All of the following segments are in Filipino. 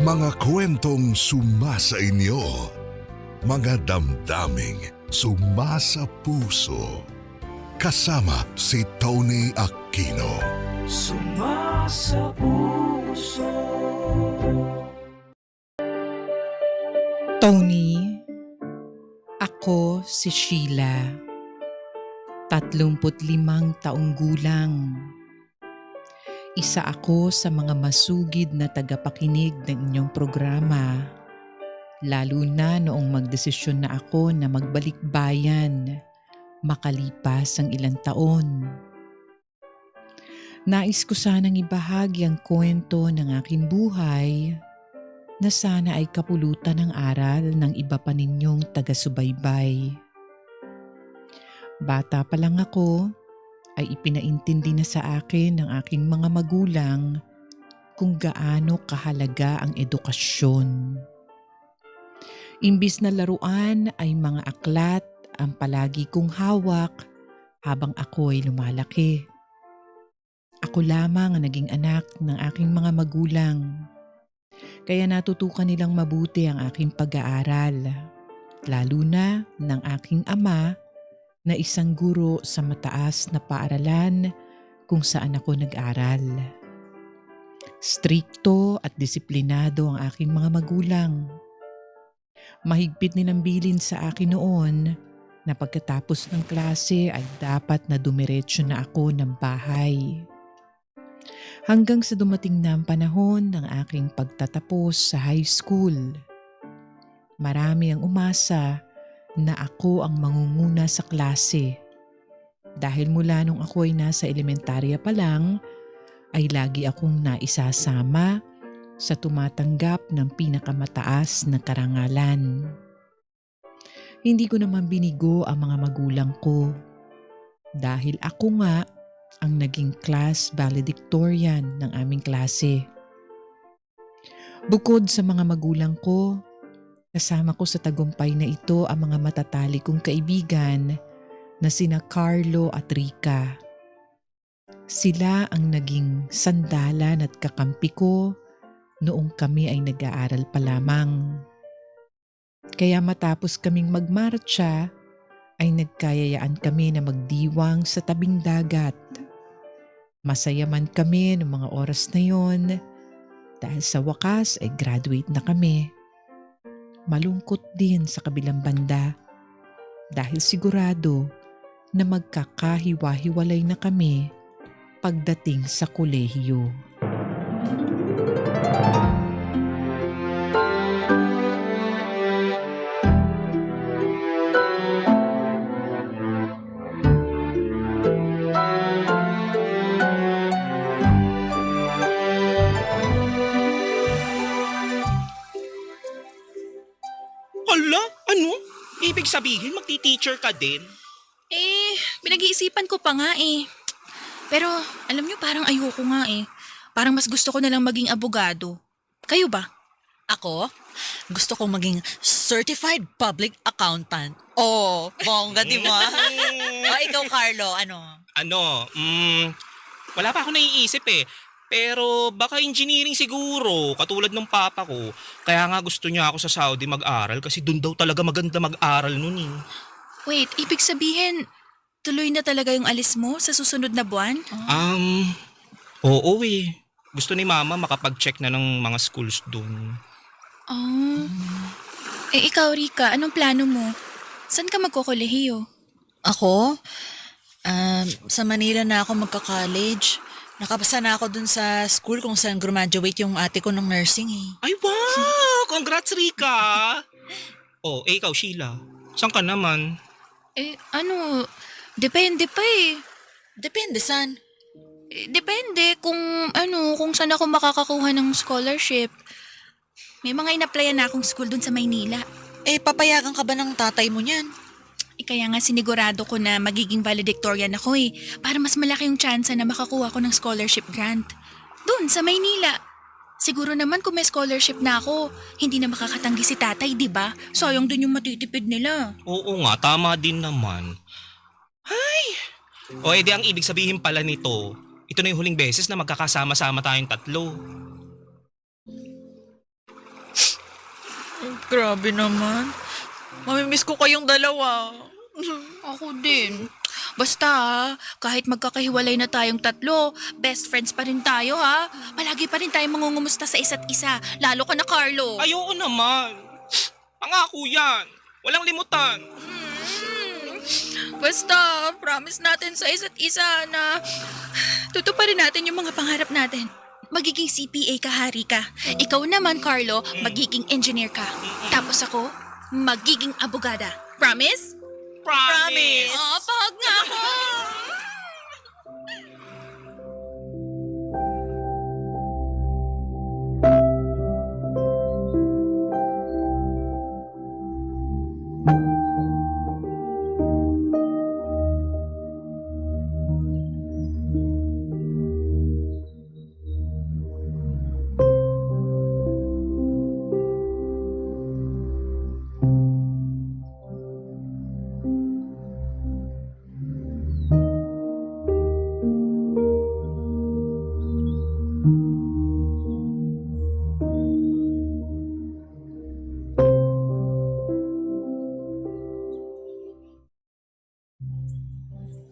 Mga kwentong sumasa inyo, mga damdaming sumasa puso. Kasama si Tony Aquino. Sumasa puso. Tony, ako si Sheila, 35 taong gulang. Isa ako sa mga masugid na tagapakinig ng inyong programa, lalo na noong magdesisyon na ako na magbalik bayan makalipas ang ilang taon. Nais ko sanang ibahagi ang kwento ng aking buhay na sana ay kapulutan ng aral ng iba pa ninyong taga-subaybay. Bata pa lang ako ay ipinaintindi na sa akin ng aking mga magulang kung gaano kahalaga ang edukasyon. Imbis na laruan ay mga aklat ang palagi kong hawak habang ako ay lumalaki. Ako lamang ang naging anak ng aking mga magulang. Kaya natutukan nilang mabuti ang aking pag-aaral, lalo na ng aking ama na isang guro sa mataas na paaralan kung saan ako nag-aral. Strikto at disiplinado ang aking mga magulang. Mahigpit nilang bilin sa akin noon na pagkatapos ng klase ay dapat na dumiretso na ako ng bahay. Hanggang sa dumating na ang panahon ng aking pagtatapos sa high school. Marami ang umasa na ako ang mangunguna sa klase. Dahil mula nung ako ay nasa elementarya pa lang, ay lagi akong naisasama sa tumatanggap ng pinakamataas na karangalan. Hindi ko naman binigo ang mga magulang ko. Dahil ako nga ang naging class valedictorian ng aming klase. Bukod sa mga magulang ko, kasama ko sa tagumpay na ito ang mga matatali kong kaibigan na sina Carlo at Rica. Sila ang naging sandalan at kakampi ko noong kami ay nag-aaral pa lamang. Kaya matapos kaming magmarcha, ay nagkayayaan kami na magdiwang sa tabing dagat. Masaya man kami ng mga oras na yon dahil sa wakas ay graduate na kami. Malungkot din sa kabilang banda dahil sigurado na magkakahiwa-hiwalay na kami pagdating sa kolehiyo. Hala? Ano? Ibig sabihin magti-teacher ka din? Pinag-iisipan ko pa nga eh. Pero alam nyo parang ayoko nga eh. Parang mas gusto ko na lang maging abogado. Kayo ba? Ako, gusto kong maging certified public accountant. Oh, bongga, di ba? Ikaw, Carlo, ano? Wala pa ako naiisip eh. Pero baka engineering siguro, katulad ng papa ko. Kaya nga gusto niya ako sa Saudi mag-aral kasi doon daw talaga maganda mag-aral nun eh. Wait, ibig sabihin, tuloy na talaga yung alis mo sa susunod na buwan? Oo eh. Gusto ni mama makapag-check na ng mga schools doon. Oh. Ikaw, Rika, anong plano mo? Saan ka magkokolehiyo? Ako? Sa Manila na ako magka-college. Nakapasa na ako dun sa school kung saan graduate yung ate ko ng nursing eh. Ay wow! Congrats, Rika! Ikaw, Sheila. Saan ka naman? Depende pa eh. Depende saan. Depende kung saan ako makakakuha ng scholarship. May mga in-applyan na akong school dun sa Maynila. Papayagan ka ba ng tatay mo niyan? Kaya nga sinigurado ko na magiging valedictorian ako eh. Para mas malaki yung tsansa na makakuha ko ng scholarship grant. Dun sa Maynila. Siguro naman kung may scholarship na ako, hindi na makakatanggi si tatay, di ba? Sayang dun yung matitipid nila. Oo nga, tama din naman. Ay! Edi ang ibig sabihin pala nito, ito na yung huling beses na magkakasama-sama tayong tatlo. Grabe naman. Mamimiss ko kayong dalawa. Ako din. Basta kahit magkakahiwalay na tayong tatlo, best friends pa rin tayo ha. Palagi pa rin tayong mangungumusta sa isa't isa. Lalo ka na, Carlo. Ayoko naman. Pangako yan. Walang limutan. Basta, promise natin sa isa't isa na tutuparin natin yung mga pangarap natin. Magiging CPA ka, hari ka. Ikaw naman, Carlo, magiging engineer ka. Tapos ako, magiging abogada. Promise? Promise. Oh, pahag nga ako!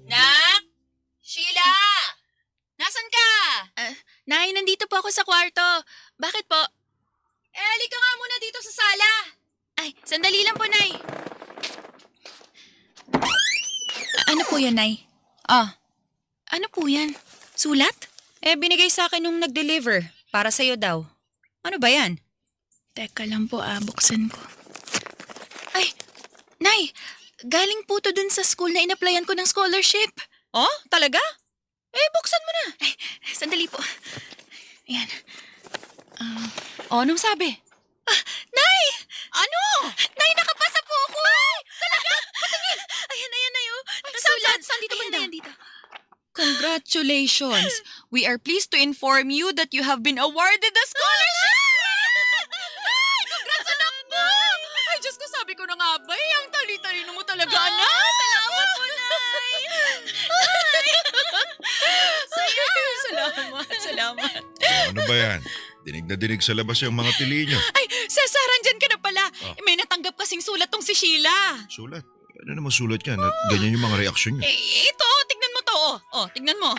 Nak? Sheila! Nasaan ka? Nay, nandito po ako sa kwarto. Bakit po? Halika nga muna dito sa sala. Ay, sandali lang po, Nay. Ano po yan, Nay? Ano po yan? Sulat? Binigay sa akin nung nag-deliver. Para sa'yo daw. Ano ba yan? Teka lang po, buksan ko. Ay, Nay, galing po to dun sa school na in-applyan ko ng scholarship. Oh, talaga? Buksan mo na. Ay, sandali po. Ayan. Anong sabi? Nay! Ano? Nay, nakapasa po ako! Ay, talaga? Patingin! Ayan, Nay, oh. Sulat. saan dito Ayan, banda? ayan, dito. Congratulations! We are pleased to inform you that you have been awarded a scholarship! Ay, congrats, anak ko! Ay, Diyos ko, sabi ko na nga ba ang tali-talino mo talaga, anak! Salamat po, Nay! Salamat. Ano ba yan? Dinig na dinig sa labas yung mga tili nyo. Ay, Cesar, andyan ka na pala. Ah. May natanggap kasing sulat tong si Sheila. Sulat. Ano naman sulat yan? At ganyan yung mga reaksyon nyo. Ito, tignan mo to. Tignan mo.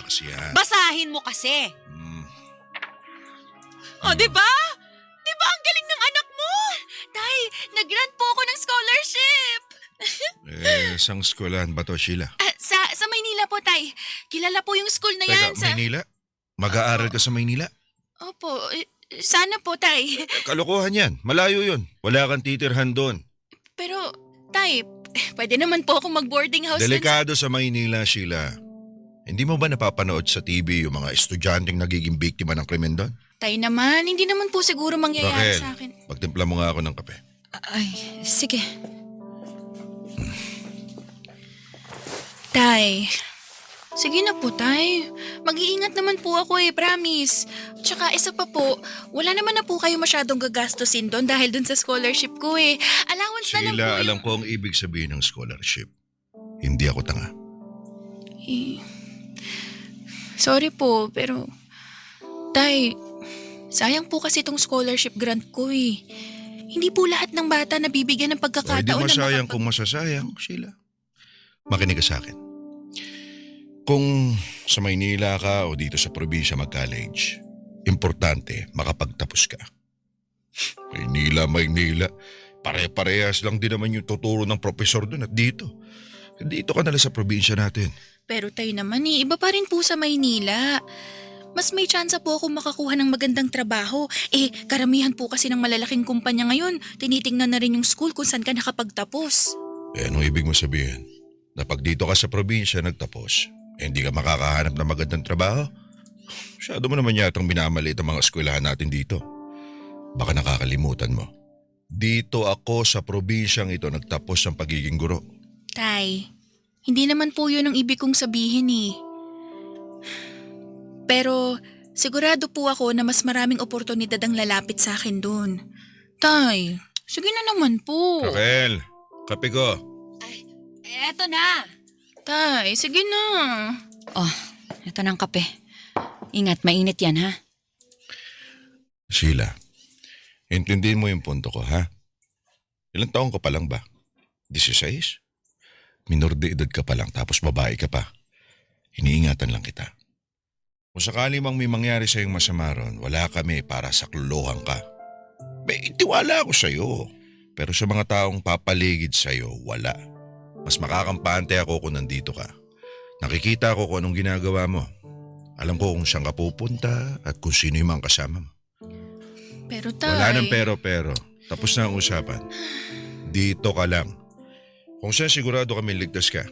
Kasi yan. Basahin mo kasi. Di ba? Di ba ang galing ng anak mo? Tay, nag-grant po ako ng scholarship! Sang skolahan ba to, Sheila? Sa Maynila po, Tay. Kilala po yung school na yan. Teka, Maynila? Mag-aaral ka sa Maynila? Opo, sana po, Tay. Kalokohan yan. Malayo yun. Wala kang titirhan doon. Pero, Tay, pwede naman po ako mag-boarding house dun Delikado sa Maynila, Sheila. Hindi mo ba napapanood sa TV yung mga estudyanteng nagiging biktima ng krimen doon? Tay naman, hindi naman po siguro mangyayari Raquel, sa akin. pagtimpla mo nga ako ng kape. Ay, sige. Tay, sige na po, Tay. Mag-iingat naman po ako promise. Tsaka isa pa po, wala naman na po kayo masyadong gagastusin doon dahil doon sa scholarship ko Allowance na lang po. Sheila, alam ko ang ibig sabihin ng scholarship. Hindi ako tanga. Sorry po, pero Tay, sayang po kasi itong scholarship grant ko Hindi po lahat ng bata nabibigyan ng Hindi pagkakataon masayang kung masasayang, Sheila. Makinig ka sa akin. Kung sa Maynila ka o dito sa probinsya mag-college, importante makapagtapos ka. Maynila. Pare-parehas lang din naman yung tuturo ng profesor doon at dito. Dito ka nalang sa probinsya natin. Pero Tay naman iba pa rin po sa Maynila. Mas may tsansa po ako makakuha ng magandang trabaho. Karamihan po kasi ng malalaking kumpanya ngayon, tinitingnan na rin yung school kung saan ka nakapagtapos. Anong ibig mo sabihin? Na pag dito ka sa probinsya nagtapos, hindi ka makakahanap ng magandang trabaho? Masyado mo naman yatang minamaliit ang mga eskwelahan natin dito. Baka nakakalimutan mo. Dito ako sa probinsyang ito nagtapos ng pagiging guro. Tay, hindi naman po yun ang ibig kong sabihin Pero sigurado po ako na mas maraming oportunidad ang lalapit sa akin doon. Tay, sige na naman po. Raquel, kape ko. Eto na. Tay, sige na. Oh, eto ng kape. Ingat, mainit yan ha. Sheila, Intindihin mo yung punto ko, ha? Ilang taong ka pa lang ba? 16? Minor de edad ka pa lang tapos babae ka pa. Iniingatan lang kita. Kung sakali mang may mangyari sa'yong masama ron, wala kami para saklolohan ka. May tiwala ako sa'yo. Pero sa mga taong papaligid sa'yo, wala. Mas makakampante ako kung nandito ka. Nakikita ko kung anong ginagawa mo. Alam ko kung saan ka pupunta at kung sino yung mga kasama mo. Pero tay... Wala nang pero. Tapos na ang usapan. Dito ka lang. Kung saan sigurado kami ligtas ka.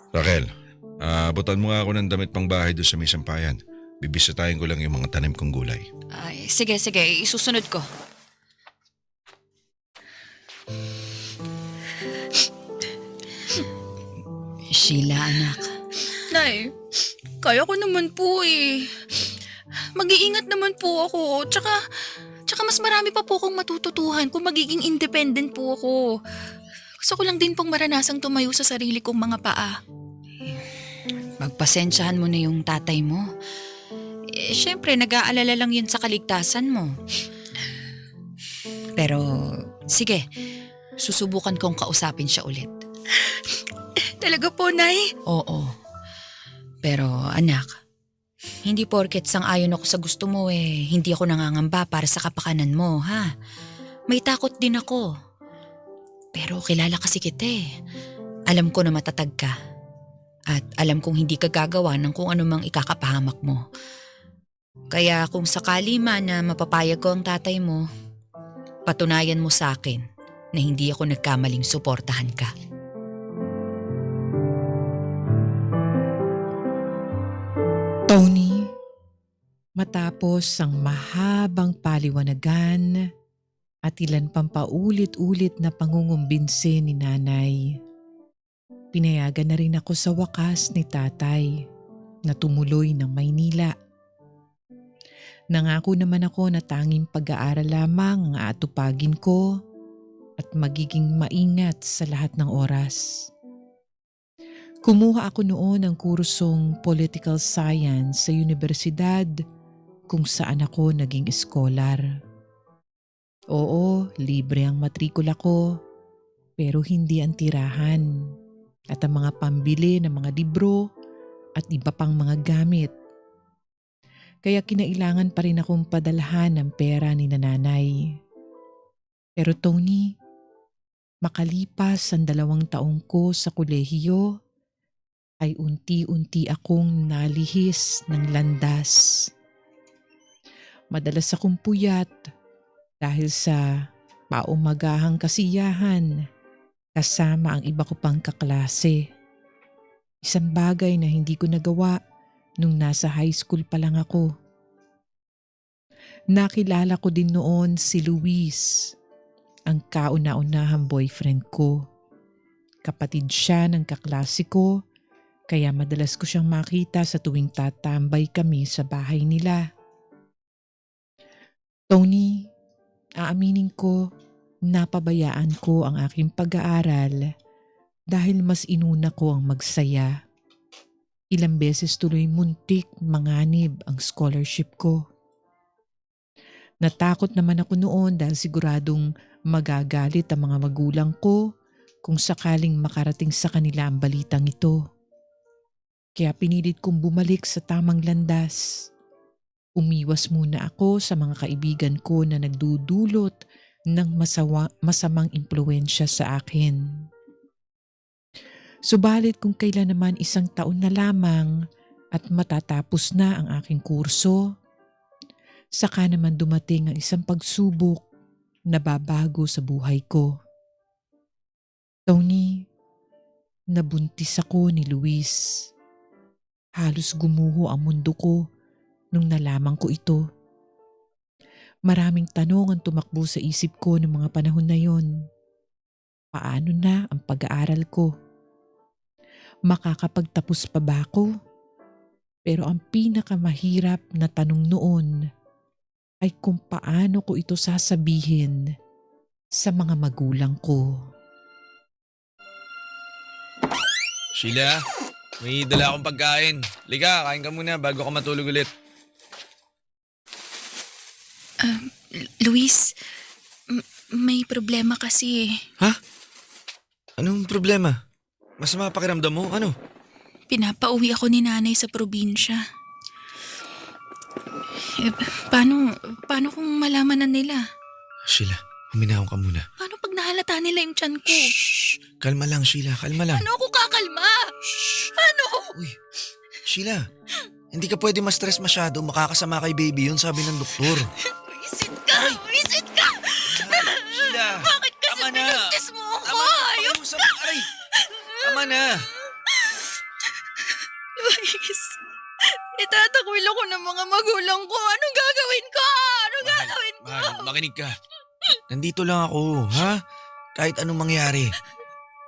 Raquel, abutan mo nga ako ng damit pang bahay doon sa may sampayan. Bibisitahin ko lang yung mga tanim kong gulay. Ay, sige, isusunod ko. Sheila, anak. Nay, kaya ko naman po eh. Mag-iingat naman po ako. Tsaka mas marami pa po akong matututuhan kung magiging independent po ako. Gusto ko lang din pong maranasang tumayo sa sarili kong mga paa. Magpasensyahan mo na yung tatay mo. Siyempre, nag-aalala lang yun sa kaligtasan mo. Pero, sige, susubukan kong kausapin siya ulit. Talaga po, Nay? Oo. Pero, anak, hindi porket sang-ayon ako sa gusto mo hindi ako nangangamba para sa kapakanan mo, ha? May takot din ako. Pero kilala kasi kita Alam ko na matatag ka. At alam kong hindi ka gagawa ng kung anumang ikakapahamak mo. Kaya kung sakali man na mapapayag ko ang tatay mo, patunayan mo sa akin na hindi ako nagkamaling suportahan ka. Tony, matapos ang mahabang paliwanagan at ilan pang paulit-ulit na pangungumbinsi ni nanay, pinayagan na rin ako sa wakas ni tatay na tumuloy ng Maynila. Nangako naman ako na tanging pag-aaral lamang ang aatupagin ko at magiging maingat sa lahat ng oras. Kumuha ako noon ng kursong Political Science sa universidad kung saan ako naging eskolar. Oo, libre ang matrikula ko, pero hindi ang tirahan at ang mga pambili ng mga libro at iba pang mga gamit. Kaya kinailangan pa rin akong padalhan ng pera ni nanay. Pero Tony, makalipas ang 2 taong ko sa kolehiyo, ay unti-unti akong nalihis ng landas. Madalas akong puyat dahil sa paumagahang kasiyahan kasama ang iba ko pang kaklase. Isang bagay na hindi ko nagawa nung nasa high school pa lang ako. Nakilala ko din noon si Luis, ang kauna-unahang boyfriend ko. Kapatid siya ng kaklase ko, kaya madalas ko siyang makita sa tuwing tatambay kami sa bahay nila. Tony, aaminin ko, napabayaan ko ang aking pag-aaral dahil mas inuna ko ang magsaya. Ilang beses tuloy muntik manganib ang scholarship ko. Natakot naman ako noon dahil siguradong magagalit ang mga magulang ko kung sakaling makarating sa kanila ang balitang ito. Kaya pinilit kong bumalik sa tamang landas. Umiwas muna ako sa mga kaibigan ko na nagdudulot ng masamang impluwensya sa akin. Subalit kung kailan naman 1 taon na lamang at matatapos na ang aking kurso, saka naman dumating ang isang pagsubok na babago sa buhay ko. Tony, nabuntis ako ni Luis. Halos gumuho ang mundo ko nung nalaman ko ito. Maraming tanong ang tumakbo sa isip ko noong mga panahon na yon. Paano na ang pag-aaral ko? Makakapagtapos pa ba ako? Pero ang pinakamahirap na tanong noon ay kung paano ko ito sasabihin sa mga magulang ko. Sheila, may dala akong pagkain. Liga, kain ka muna bago ka matulog ulit. Luis, may problema kasi. Ha? Anong problema? Masama pakiramdam mo? Ano? Pinapauwi ako ni nanay sa probinsya. Paano kung malaman na nila? Sheila, huminahon ka muna. Paano pag nahalata nila yung tiyan ko? Shh! Kalma lang, Sheila. Kalma lang. Ano ako kakalma? Ano? Uy, Sheila. Hindi ka pwede ma-stress masyado. Makakasama kay baby yun, sabi ng doktor. Wisit ka! Wisit ka! Sheila! Bakit kasi Tama na! pinagtis mo ako? Ayok Pakiusap. Aray! Tama na! Luis, itatakwil ako ng mga magulang ko. Anong gagawin ko? Anong gagawin ko? Mahal, makinig ka. Nandito lang ako, ha? Kahit anong mangyari.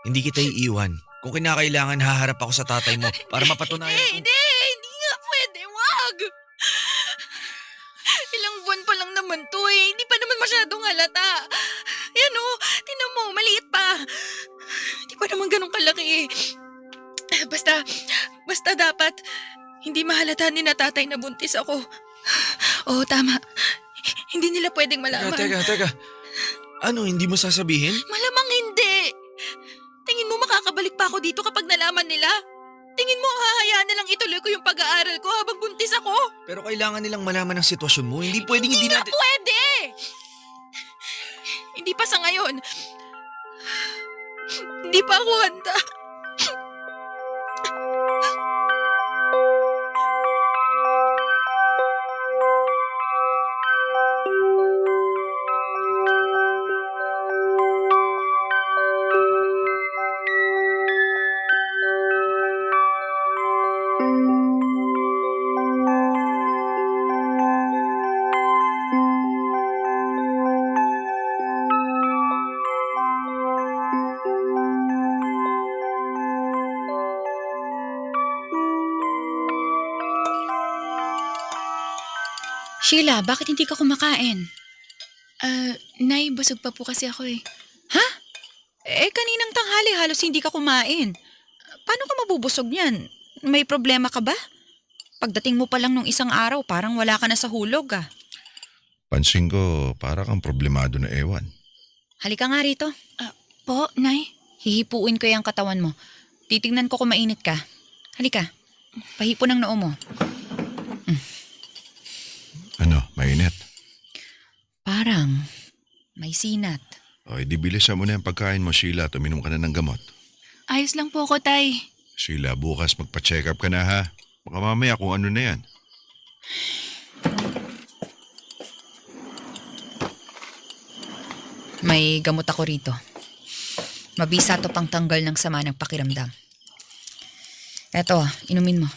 Hindi kita iiwan. Kung kinakailangan, haharap ako sa tatay mo para mapatunayan ko. Hindi nga pwede. Wag! Ilang buwan pa lang naman to eh. Hindi pa naman masyadong halata. Yan o, tinan mo, maliit pa. Hindi pa naman ganun kalaki eh. Basta dapat, hindi mahalata ni na tatay na buntis ako. Oo, tama. Hindi nila pwedeng malaman. Teka. Ano, hindi mo sasabihin? Malamang hindi. Tingin mo makakabalik pa ako dito kapag nalaman nila? Tingin mo hahayaan na lang ituloy ko yung pag-aaral ko habang buntis ako? Pero kailangan nilang malaman ang sitwasyon mo. Hindi pwedeng hindi Hindi nga natin... pwede! Hindi pa sa ngayon. Hindi pa ako handa. Sheila, bakit hindi ka kumakain? Nay, busog pa po kasi ako eh. Kaninang tanghali halos hindi ka kumain. Paano ka mabubusog niyan? May problema ka ba? Pagdating mo pa lang nung isang araw, parang wala ka na sa hulog ah. Pansin ko, para kang problemado na ewan. Halika nga rito. Po, Nay? Hihipuin ko yung katawan mo. Titignan ko kung mainit ka. Halika. Pahipo ng noo mo. Ano, mainit? Parang may sinat. O, di bilisan mo na yung pagkain mo, Sheila, at uminom ka na ng gamot. Ayos lang po ako, Tay. Sheila, bukas magpa-check up ka na ha. Baka mamaya kung ano na yan. May gamot ako rito. Mabisa to pang tanggal ng sama ng pakiramdam. Eto, inumin mo.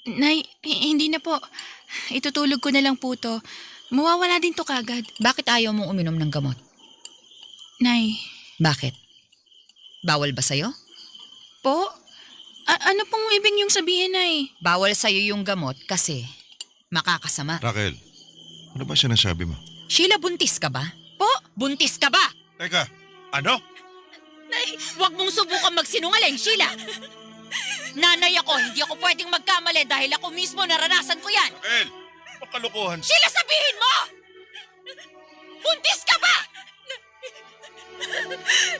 Nay, hindi na po. Itutulog ko na lang po to. Mawawala din to kagad. Bakit ayaw mong uminom ng gamot? Nay, Bakit? Bawal ba sa'yo? po? Ano pong ibig niyong sabihin, Nay? Bawal sa'yo yung gamot kasi makakasama. Raquel, ano ba sinasabi mo? Sheila, buntis ka ba? Po? Buntis ka ba? Teka, ano? Huwag mong subukan magsinungaling, Sheila! Nanay ako, hindi ako pwedeng magkamali dahil ako mismo naranasan ko yan. Raquel, pagkalukuhan. Sheila, sabihin mo! Buntis ka ba?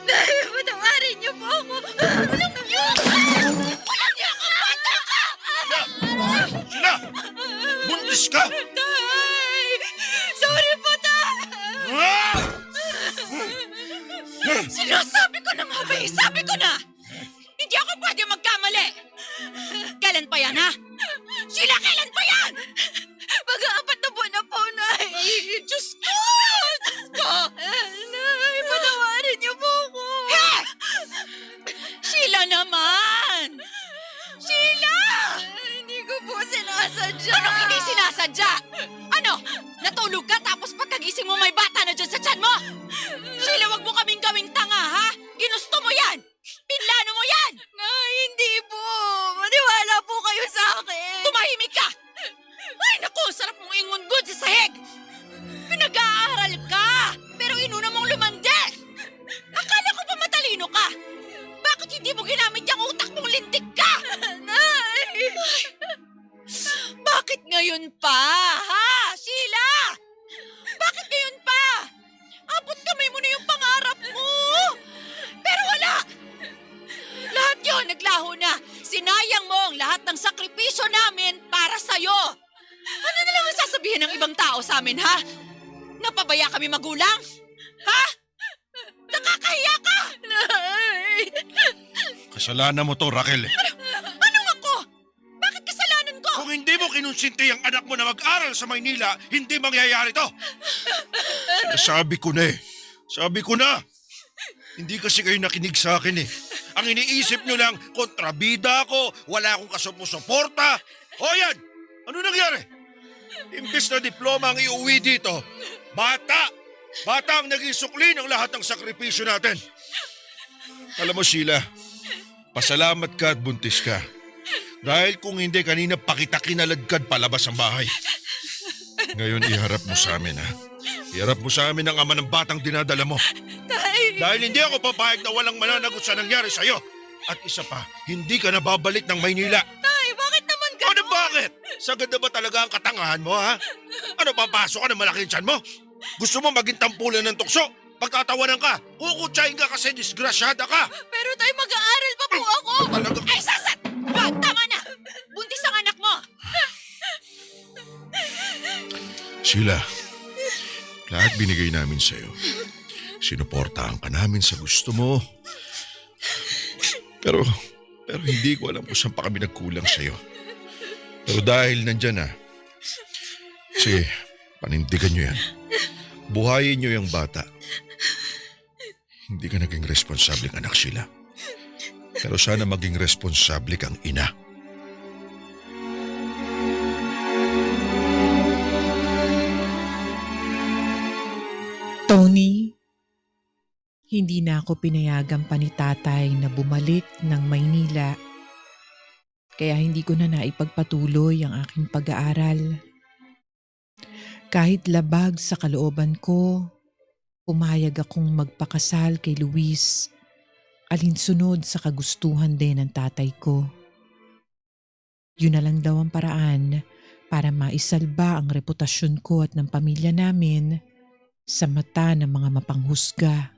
Nay, patawarin niyo po ako. Walang niyo! Walang niya ka, bata ka! Sheila! Buntis ka! Tay! Sorry po, Tay! Sinasabi ko na nga ba eh, sabi ko na! Hindi ako pwede magkamali! Kailan pa yan, ha? Sheila, kailan pa yan? Mag-aapat na buwan na po, Nay! Diyos ko! Diyos ko! Nay, patawarin niyo po ako. Sheila naman! Sheila! Hindi ko po sinasadya. Anong hindi sinasadya? Ano? Natulog ka tapos pagkagising mo may bata na dyan sa tiyan mo? Sheila, wag mo kaming gawing tanga, ha? Ginusto mo yan! Pinlano mo yan! Nay, hindi po. Maniwala po kayo sa akin. Tumahimik ka! Ay, naku, sarap mong ingundod sa sahig! Pinag-aaral ka, pero inuna mong lumande! Akala ko pa matalino ka! Bakit hindi mo ginamit yung utak mong lintik ka? Nay! Bakit ngayon pa, ha, Sheila? amin, ha? Napabaya kami magulang? Ha? Nakakahiya ka! Nay! Kasalanan mo to, Raquel. Anong ako? Bakit kasalanan ko? Kung hindi mo kinonsinti ang anak mo na mag-aral sa Maynila, hindi mangyayari to. Sabi ko na eh. Sabi ko na. Hindi kasi kayo nakinig sa akin eh. Ang iniisip nyo lang, kontrabida ako, wala akong kasuporta. O yan! Ano nangyari? Imbis na diploma ang iuwi dito, bata! Bata ang naging sukli ng lahat ng sakripisyo natin. Alam mo, Sheila, pasalamat ka at buntis ka. Dahil kung hindi, kanina pa kita kinaladkad palabas ang bahay. Ngayon, iharap mo sa amin, ha? Iharap mo sa amin ang ama ng batang dinadala mo. Dahil hindi ako papayag na walang mananagot sa nangyari sa'yo. At isa pa, hindi ka nababalik ng Maynila. Tay, bakit naman ganun? Ano bakit? Sagad na ba talaga ang katangahan mo, ha? Ano, papasok ka ng malaking tiyan mo? Gusto mo maging tampulan ng tukso? Pagtatawanan ka, kukutsahin ka kasi disgrasyada ka. Pero tay, mag-aaral pa po ako! Talaga. Ay, sasat! Tama na! Buntis ang anak mo! Sheila, lahat binigay namin sa'yo. Sinuportahan ka namin sa gusto mo. Pero hindi ko alam kung saan pa kami nagkulang sa'yo. Pero dahil nandyan na, sige, panindigan nyo yan. Buhayin nyo yung bata. Hindi ka naging responsableng anak, Sheila. Pero sana maging responsable kang ina. Tony, hindi na ako pinayagan pa ni tatay na bumalik ng Maynila. Kaya hindi ko na naipagpatuloy ang aking pag-aaral. Kahit labag sa kalooban ko, pumayag akong magpakasal kay Luis, alinsunod sa kagustuhan din ng tatay ko. Yun na lang daw ang paraan para maisalba ang reputasyon ko at ng pamilya namin sa mata ng mga mapanghusga.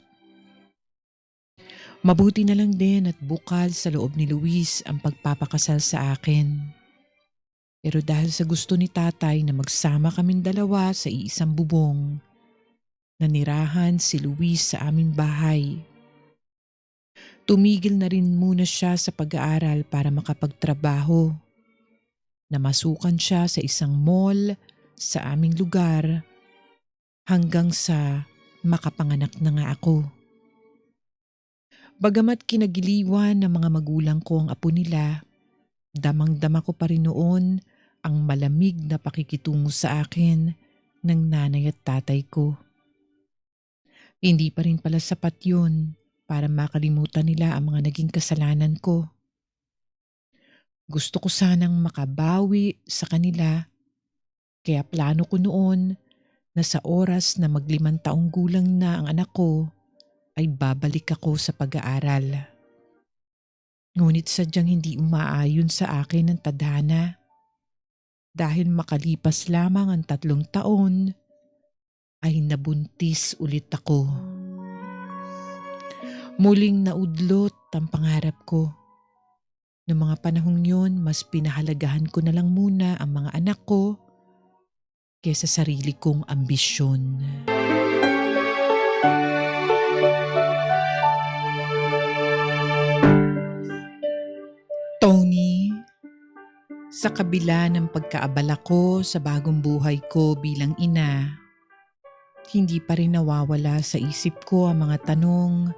Mabuti na lang din at bukal sa loob ni Luis ang pagpapakasal sa akin. Pero dahil sa gusto ni tatay na magsama kaming dalawa sa iisang bubong, nanirahan si Luis sa aming bahay. Tumigil na rin muna siya sa pag-aaral para makapagtrabaho. Namasukan siya sa isang mall sa aming lugar hanggang sa makapanganak na nga ako. Bagamat kinagiliwan ng mga magulang ko ang apo nila, damang-dama ko pa rin noon ang malamig na pakikitungo sa akin ng nanay at tatay ko. Hindi pa rin pala sapat yun para makalimutan nila ang mga naging kasalanan ko. Gusto ko sanang makabawi sa kanila, kaya plano ko noon na sa oras na mag5 taong gulang na ang anak ko, ay babalik ako sa pag-aaral. Ngunit sadyang hindi umaayon sa akin ang tadhana. Dahil makalipas lamang ang 3 taon, ay nabuntis ulit ako. Muling naudlot ang pangarap ko. Noong mga panahong yun, mas pinahalagahan ko na lang muna ang mga anak ko kaysa sarili kong ambisyon. Tony, sa kabila ng pagkaabala ko sa bagong buhay ko bilang ina, hindi pa rin nawawala sa isip ko ang mga tanong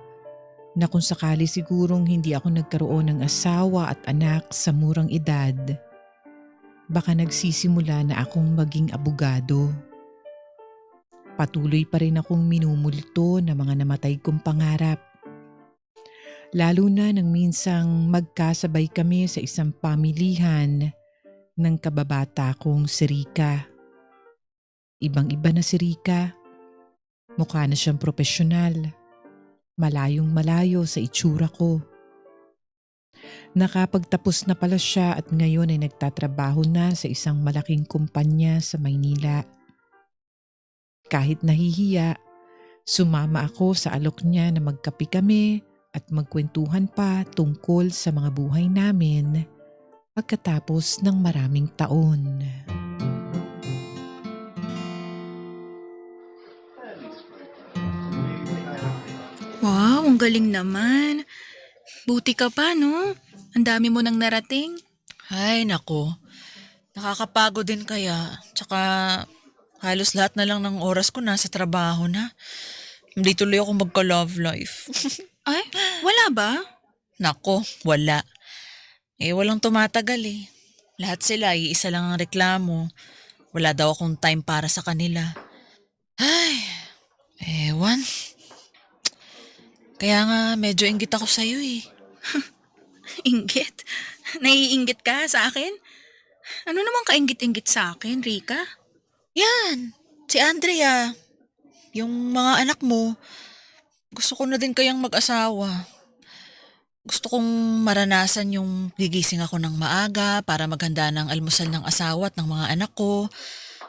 na kung sakali sigurong hindi ako nagkaroon ng asawa at anak sa murang edad, baka nagsisimula na akong maging abogado. Patuloy pa rin akong minumulto ng mga namatay kong pangarap. Lalo na nang minsang magkasabay kami sa isang pamilihan ng kababata kong si Rika. Ibang-iba na si Rika. Mukha na siyang propesyonal. Malayong malayo sa itsura ko. Nakapagtapos na pala siya at ngayon ay nagtatrabaho na sa isang malaking kumpanya sa Maynila. Kahit nahihiya, sumama ako sa alok niya na magkape kami at magkwentuhan pa tungkol sa mga buhay namin pagkatapos ng maraming taon. Wow, ang galing naman. Buti ka pa, no? Ang dami mo nang narating. Ay, nako. Nakakapagod din kaya. Tsaka halos lahat na lang ng oras ko nasa trabaho na. Hindi tuloy ako magka-love life. Ay, wala ba? Nako, wala. Walang tumatagal eh. Lahat sila, iisa lang ang reklamo. Wala daw akong time para sa kanila. Ay, ewan. Kaya nga medyo inggit ako sa'yo eh. Inggit? Naiinggit ka sa akin? Ano naman kainggit-inggit sa akin, Rika? Yan, si Andrea. Yung mga anak mo, gusto ko na din kayang mag-asawa. Gusto kong maranasan yung gigising ako ng maaga para maghanda ng almusal ng asawa at ng mga anak ko.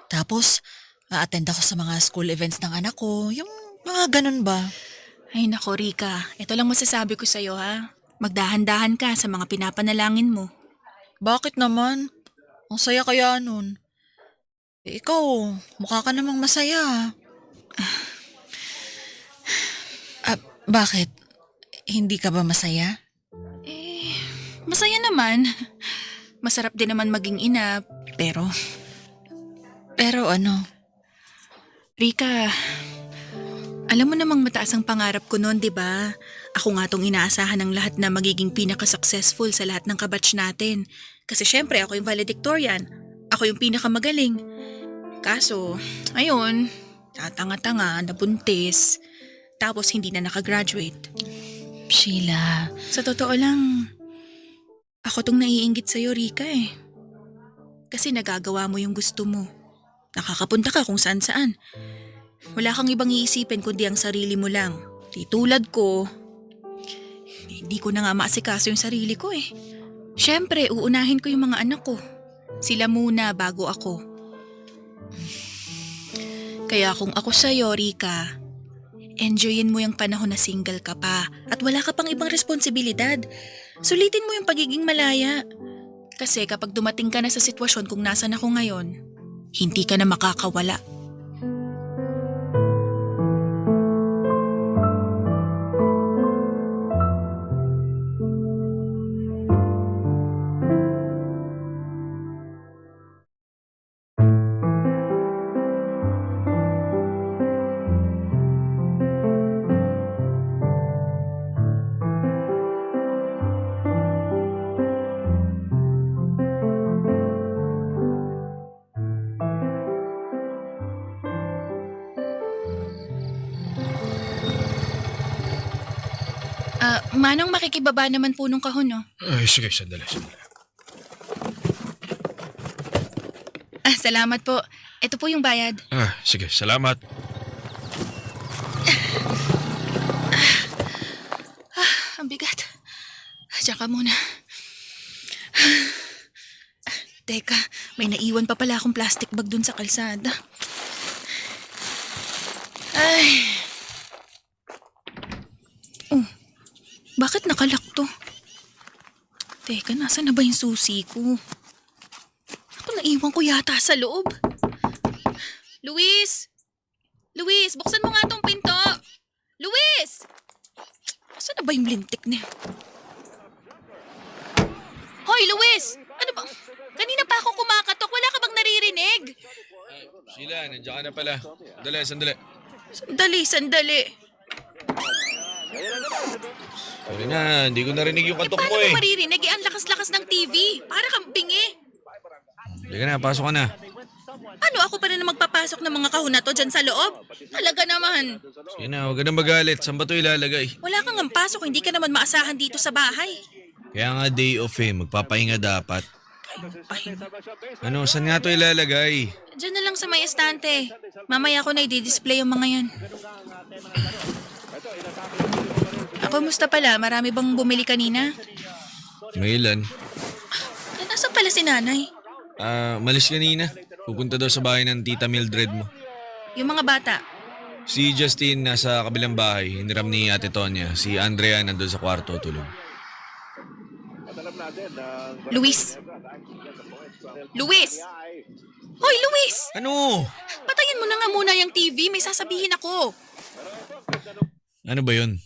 Tapos, a-attend ako sa mga school events ng anak ko. Yung mga ganun ba? Ay nako, Rika. Ito lang masasabi ko sa'yo, ha? Magdahan-dahan ka sa mga pinapanalangin mo. Bakit naman? Ang saya kaya nun. Ikaw, mukha ka namang masaya. Bakit? Hindi ka ba masaya? Masaya naman. Masarap din naman maging ina, pero... Pero ano? Rika, alam mo namang mataas ang pangarap ko noon, di ba? Ako nga tong inaasahan ng lahat na magiging pinaka-successful sa lahat ng kabatch natin. Kasi syempre ako yung valedictorian. Ako yung pinakamagaling. Kaso, ayun, tatanga-tanga, nabuntis. Tapos hindi na nakagraduate. Sheila. Sa totoo lang, ako tong naiinggit sa'yo, Rika eh. Kasi nagagawa mo yung gusto mo. Nakakapunta ka kung saan-saan. Wala kang ibang iisipin kundi ang sarili mo lang. Di tulad ko, hindi ko na nga maasikaso yung sarili ko eh. Siyempre, uunahin ko yung mga anak ko. Sila muna bago ako. Kaya kung ako sa'yo, Rika, enjoyin mo yung panahon na single ka pa at wala ka pang ibang responsibilidad. Sulitin mo yung pagiging malaya. Kasi kapag dumating ka na sa sitwasyon kung nasan ako ngayon, hindi ka na makakawala. Manong makikibaba naman po nung kahon, no? Ay, sige, sandali. Salamat po. Ito po yung bayad. Sige, salamat. Ang bigat. Diyan ka muna. Teka, may naiwan pa pala akong plastic bag dun sa kalsada. Ay. Bakit nakalak to? Teka, nasaan na ba yung susi ko? Ako naiwan ko yata sa loob. Luis! Luis, buksan mo nga tong pinto! Luis! Nasaan na ba yung lintik niya? Hoy, Luis! Ano ba? Kanina pa ako kumakatok. Wala ka bang naririnig? Sheila, nandiyan ka na pala. Sandali. Sandali. Sorry na, hindi ko narinig yung katok mo Paano eh. mo maririnig? Ang lakas-lakas ng TV. Para kang bingi. Halika na, pasok ka na. Ano, ako pa rin na magpapasok ng mga kahon na to dyan sa loob? Talaga naman. Sige na, huwag ka na magalit. Saan ba ito ilalagay? Wala kang ang pasok. Hindi ka naman maasahan dito sa bahay. Kaya nga day off eh, magpapahinga dapat. Pahinga. Ano, saan nga ito ilalagay? Diyan na lang sa may estante. Mamaya ko na i-display yung mga yan. Kumusta pala? Marami bang bumili kanina? May ilan. Nasaan pala si nanay? Malis kanina. Pupunta daw sa bahay ng tita Mildred mo. Yung mga bata? Si Justine nasa kabilang bahay, hiniram ni Ate Tonya. Si Andrea nandun sa kwarto tulog. Luis! Luis! Hoy, Luis! Ano? Patayin mo na nga muna yung TV. May sasabihin ako. Ano ba yun?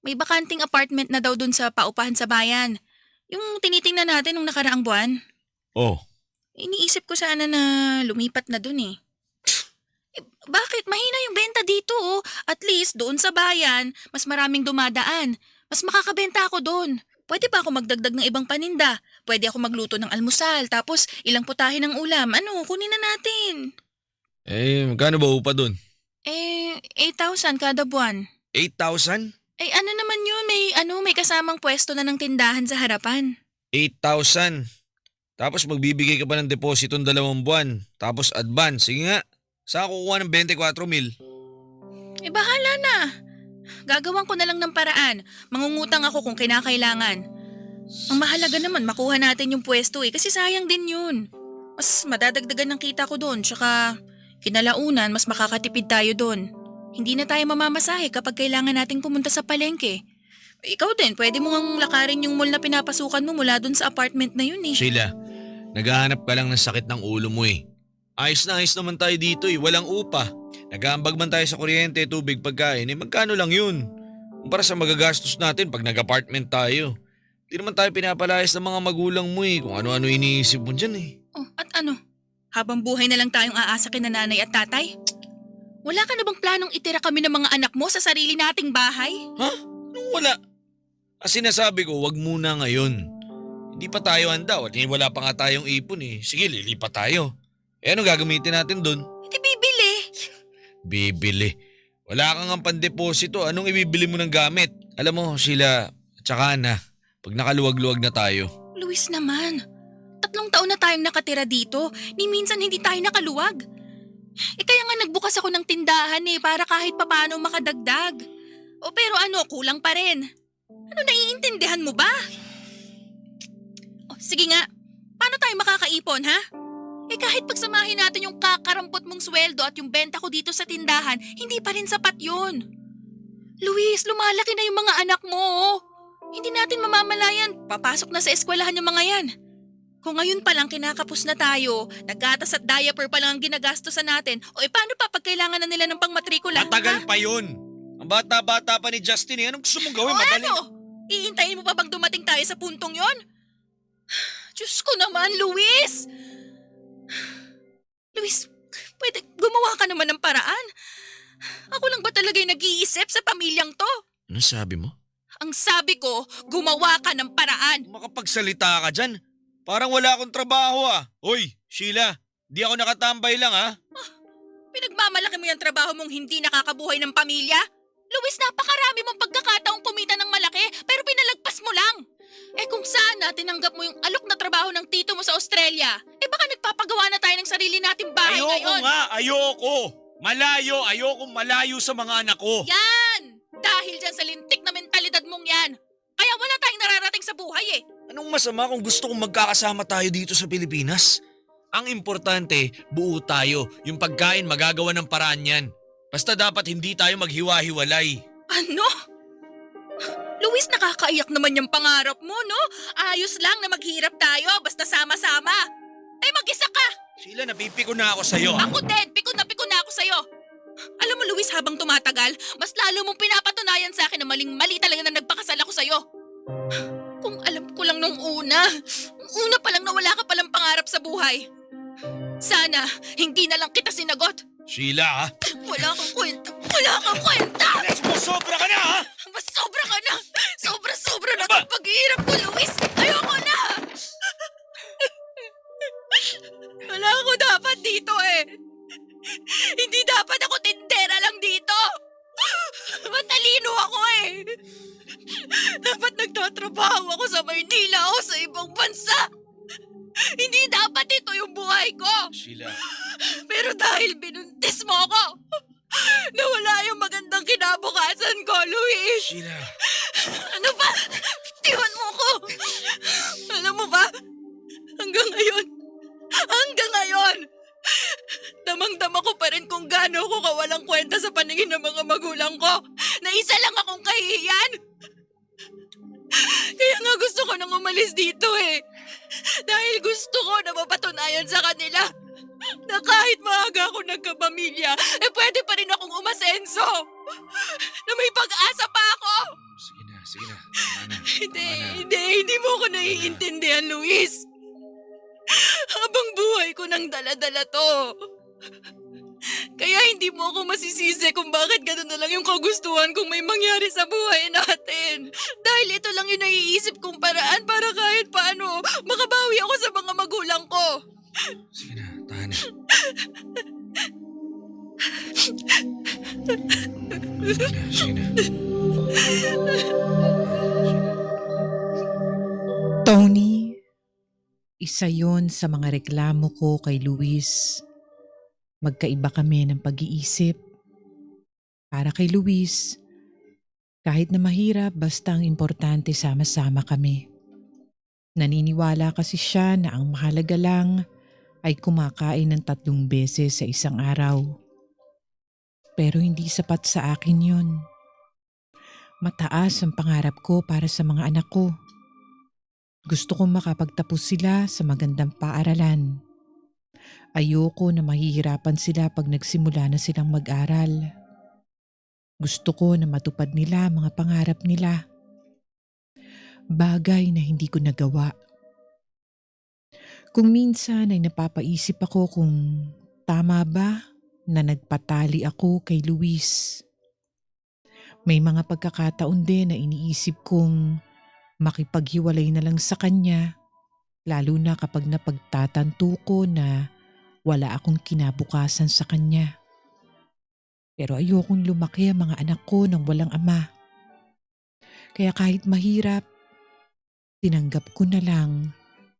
May bakanting apartment na daw dun sa paupahan sa bayan. Yung tinitingnan natin nung nakaraang buwan. Oh, Iniisip ko sana na lumipat na dun eh. Bakit? Mahina yung benta dito oh. At least doon sa bayan, mas maraming dumadaan. Mas makakabenta ako doon. Pwede pa ako magdagdag ng ibang paninda. Pwede ako magluto ng almusal, tapos ilang putahe ng ulam. Kunin na natin. magkano ba upa dun? 8,000 kada buwan. 8,000? Ano naman yun? May kasamang pwesto na ng tindahan sa harapan. 8,000. Tapos magbibigay ka pa ng deposito ng 2 buwan. Tapos advance. Sige nga. Saan ako kukuha ng 24,000? Bahala na. Gagawan ko na lang ng paraan. Mangungutang ako kung kinakailangan. Ang mahalaga naman, makuha natin yung pwesto kasi sayang din yun. Mas madadagdagan ng kita ko doon, tsaka kinalaunan mas makakatipid tayo doon. Hindi na tayo mamamasahe kapag kailangan nating pumunta sa palengke. Ikaw din, pwede mo ngang lakarin yung mall na pinapasukan mo mula doon sa apartment na yun eh. Sheila, naghahanap ka lang ng sakit ng ulo mo eh. Ayos na ayos naman tayo dito eh, walang upa. Nag-aambag man tayo sa kuryente, tubig, pagkain, magkano lang yun? Para sa magagastos natin pag nag-apartment tayo. Hindi naman tayo pinapalayas ng mga magulang mo eh, kung ano-ano iniisip mo dyan eh. At ano? Habang buhay na lang tayong aasakin na nanay at tatay? Wala ka na bang planong itira kami ng mga anak mo sa sarili nating bahay? Ha? Anong wala? Sinasabi ko, wag muna ngayon. Hindi pa tayo handa, wala pa nga tayong ipon eh. Sige, lilipat tayo. Ano gagamitin natin dun? Hindi bibili. Bibili. Wala kang ang pandeposito, anong ibibili mo ng gamit? Alam mo, Sheila, tsaka na, pag nakaluwag-luwag na tayo. Luis naman, 3 taon na tayong nakatira dito, ni minsan hindi tayo nakaluwag. Kaya nga nagbukas ako ng tindahan para kahit papaano makadagdag. Pero kulang pa rin. Naiintindihan mo ba? Sige nga, paano tayo makakaipon ha? Kahit pagsamahin natin yung kakarampot mong sweldo at yung benta ko dito sa tindahan, hindi pa rin sapat yun. Luis, lumalaki na yung mga anak mo. Hindi natin mamamalayan, papasok na sa eskwelahan yung mga yan. Kung ngayon pa lang kinakapos na tayo, naggatas at diaper pa lang ang ginagastosan natin, paano pa pag kailangan na nila ng pangmatrikula? Matagal pa yun. Ang bata-bata pa ni Justin eh. Anong gusto mong gawin? Madali. Iintayin mo pa bang dumating tayo sa puntong yon? Diyos ko naman, Luis! Luis, pwede gumawa ka naman ng paraan. Ako lang ba talaga yung nag-iisip sa pamilyang to? Ano sabi mo? Ang sabi ko, gumawa ka ng paraan. Makapagsalita ka dyan. Parang wala akong trabaho ah. Hoy, Sheila, di ako nakatambay lang ah. Pinagmamalaki mo yung trabaho mong hindi nakakabuhay ng pamilya? Luis, napakarami mong pagkakataong kumita ng malaki pero pinalagpas mo lang. Kung sana tinanggap mo yung alok na trabaho ng tito mo sa Australia, baka nagpapagawa na tayo ng sarili nating bahay ngayon. Ayoko. Ayokong malayo sa mga anak ko. Yan! Dahil dyan sa lintik na mentalidad mong yan. Kaya wala tayong nararating sa buhay Anong masama kung gusto kong magkakasama tayo dito sa Pilipinas? Ang importante, buo tayo. Yung pagkain magagawa ng paraan yan. Basta dapat hindi tayo maghiwa-hiwalay. Ano? Luis, nakakaiyak naman yung pangarap mo, no? Ayos lang na maghirap tayo basta sama-sama. Mag-isa ka! Sheila, napipiko na ako sa'yo. Ako din, pikon na ako sa'yo. Alam mo, Luis, habang tumatagal, mas lalo mong pinapatunayan sa akin na maling-mali talaga na nagpakasal ako sa'yo. Kung alam ko lang nung una pa lang na wala ka palang pangarap sa buhay. Sana, hindi na lang kita sinagot. Sheila, ha? Wala kang kwenta! Sobra ka na, ha? Mas sobra ka na! Sobra na itong paghihirap ko, Luis! Ayoko na! Wala ako dapat dito Hindi dapat ako tindera lang dito! Matalino ako Dapat nagtatrabaho ako sa Maynila o sa ibang bansa! Hindi dapat ito yung buhay ko! Sheila. Pero dahil binuntis mo ako, nawala yung magandang kinabukasan ko, Luis! Sheila. Ano ba? Tiwan mo ko! Alam mo ba? Hanggang ngayon, damang-dama ko pa rin kung gaano ako kawalang kwenta sa paningin ng mga magulang ko na isa lang akong kahihiyan. Kaya nga gusto ko nang umalis dito Dahil gusto ko na mapatunayan sa kanila na kahit maaga ako nagkapamilya, pwede pa rin akong umasenso. Na may pag-asa pa ako! Sige na. Tama na. Hindi mo ako naiintindihan, Luis. Habang buhay ko nang dala-dala to. Kaya hindi mo ako masisisi kung bakit ganun na lang yung kagustuhan kung may mangyari sa buhay natin. Dahil ito lang yung naiisip kong paraan para kahit paano makabawi ako sa mga magulang ko. Sige na, tahan na. Sige na. Tony, isa yon sa mga reklamo ko kay Luis. Magkaiba kami ng pag-iisip. Para kay Luis, kahit na mahirap basta ang importante sama-sama kami. Naniniwala kasi siya na ang mahalaga lang ay kumakain ng 3 beses sa isang araw. Pero hindi sapat sa akin yon. Mataas ang pangarap ko para sa mga anak ko. Gusto kong makapagtapos sila sa magandang paaralan. Ayoko na mahihirapan sila pag nagsimula na silang mag-aral. Gusto ko na matupad nila ang mga pangarap nila. Bagay na hindi ko nagawa. Kung minsan ay napapaisip ako kung tama ba na nagpatali ako kay Luis. May mga pagkakataon din na iniisip kong makipaghiwalay na lang sa kanya, lalo na kapag napagtatanto ko na wala akong kinabukasan sa kanya. Pero ayokong lumaki ang mga anak ko nang walang ama. Kaya kahit mahirap, tinanggap ko na lang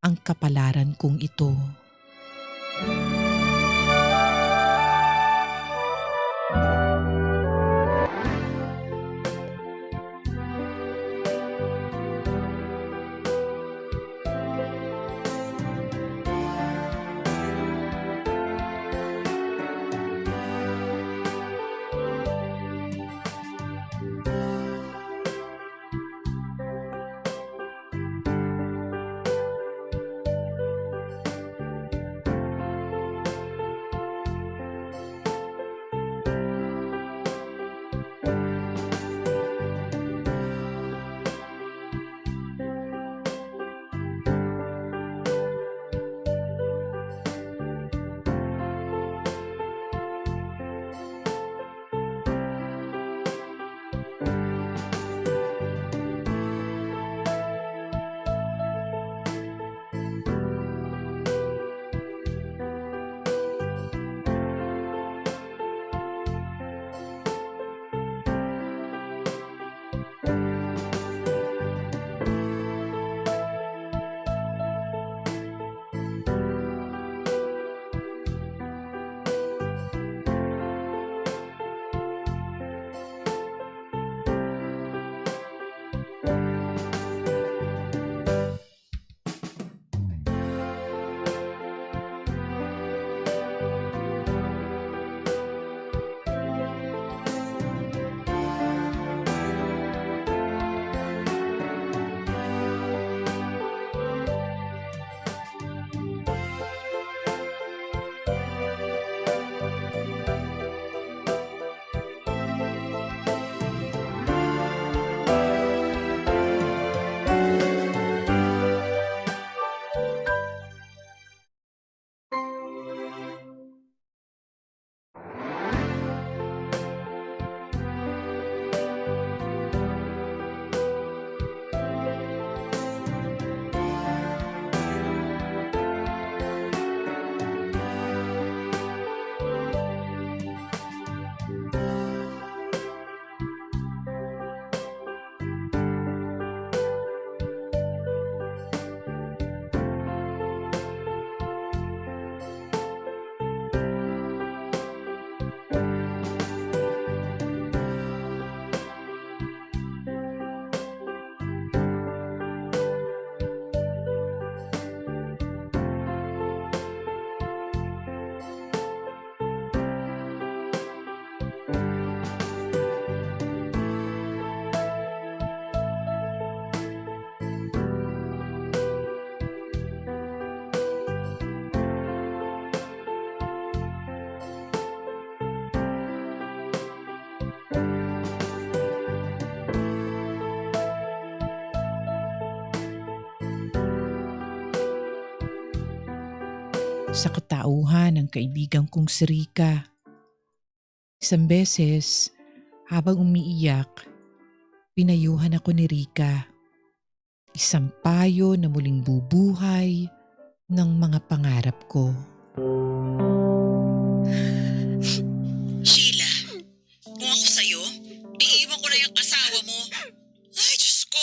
ang kapalaran kong ito. sa katauhan ng kaibigan kong si Rika. Isang beses, habang umiiyak, pinayuhan ako ni Rika. Isang payo na muling bubuhay ng mga pangarap ko. Sheila, kung ako sa'yo, iiwan ko na yung asawa mo. Ay, Diyos ko.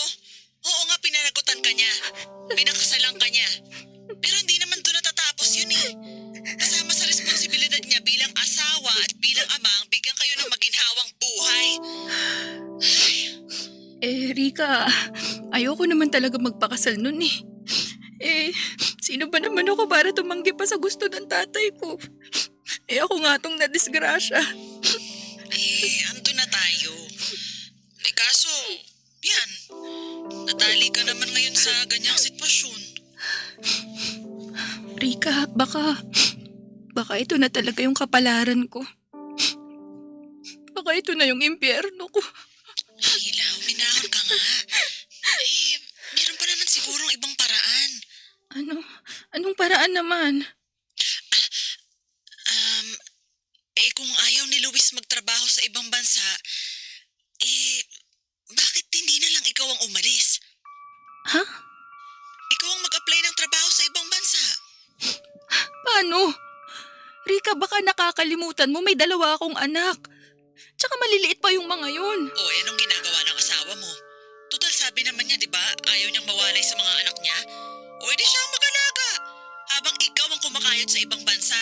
Oo nga, pinanagutan ka niya. Pinakasalan ka niya. Pero hindi naman doon natatapos yun eh. Kasama sa responsibilidad niya bilang asawa at bilang ama ang bigyan kayo ng maginhawang buhay. Rika, ayoko naman talaga magpakasal nun eh. Sino ba naman ako para tumanggi pa sa gusto ng tatay ko? Ako nga tong nadisgrasya. Ando na tayo. Kaso, yan. Nadali ka naman ngayon sa ganyang sitwasyon. Rika, baka ito na talaga yung kapalaran ko. Baka ito na yung impyerno ko. Sheila, huminahon ka nga. Meron pa naman sigurong ibang paraan. Anong paraan naman? Kung ayaw ni Luis magtrabaho sa ibang bansa, bakit hindi na lang ikaw ang umalis? Ha? Ikaw ang mag-apply ng trabaho sa ibang bansa. Paano? Rika, baka nakakalimutan mo may 2 akong anak. Tsaka maliliit pa yung mga yun. Anong ginagawa ng asawa mo? Total sabi naman niya, di ba? Ayaw niyang mawalay sa mga anak niya. Edi siya ang mag-alaga. Habang ikaw ang kumakayod sa ibang bansa.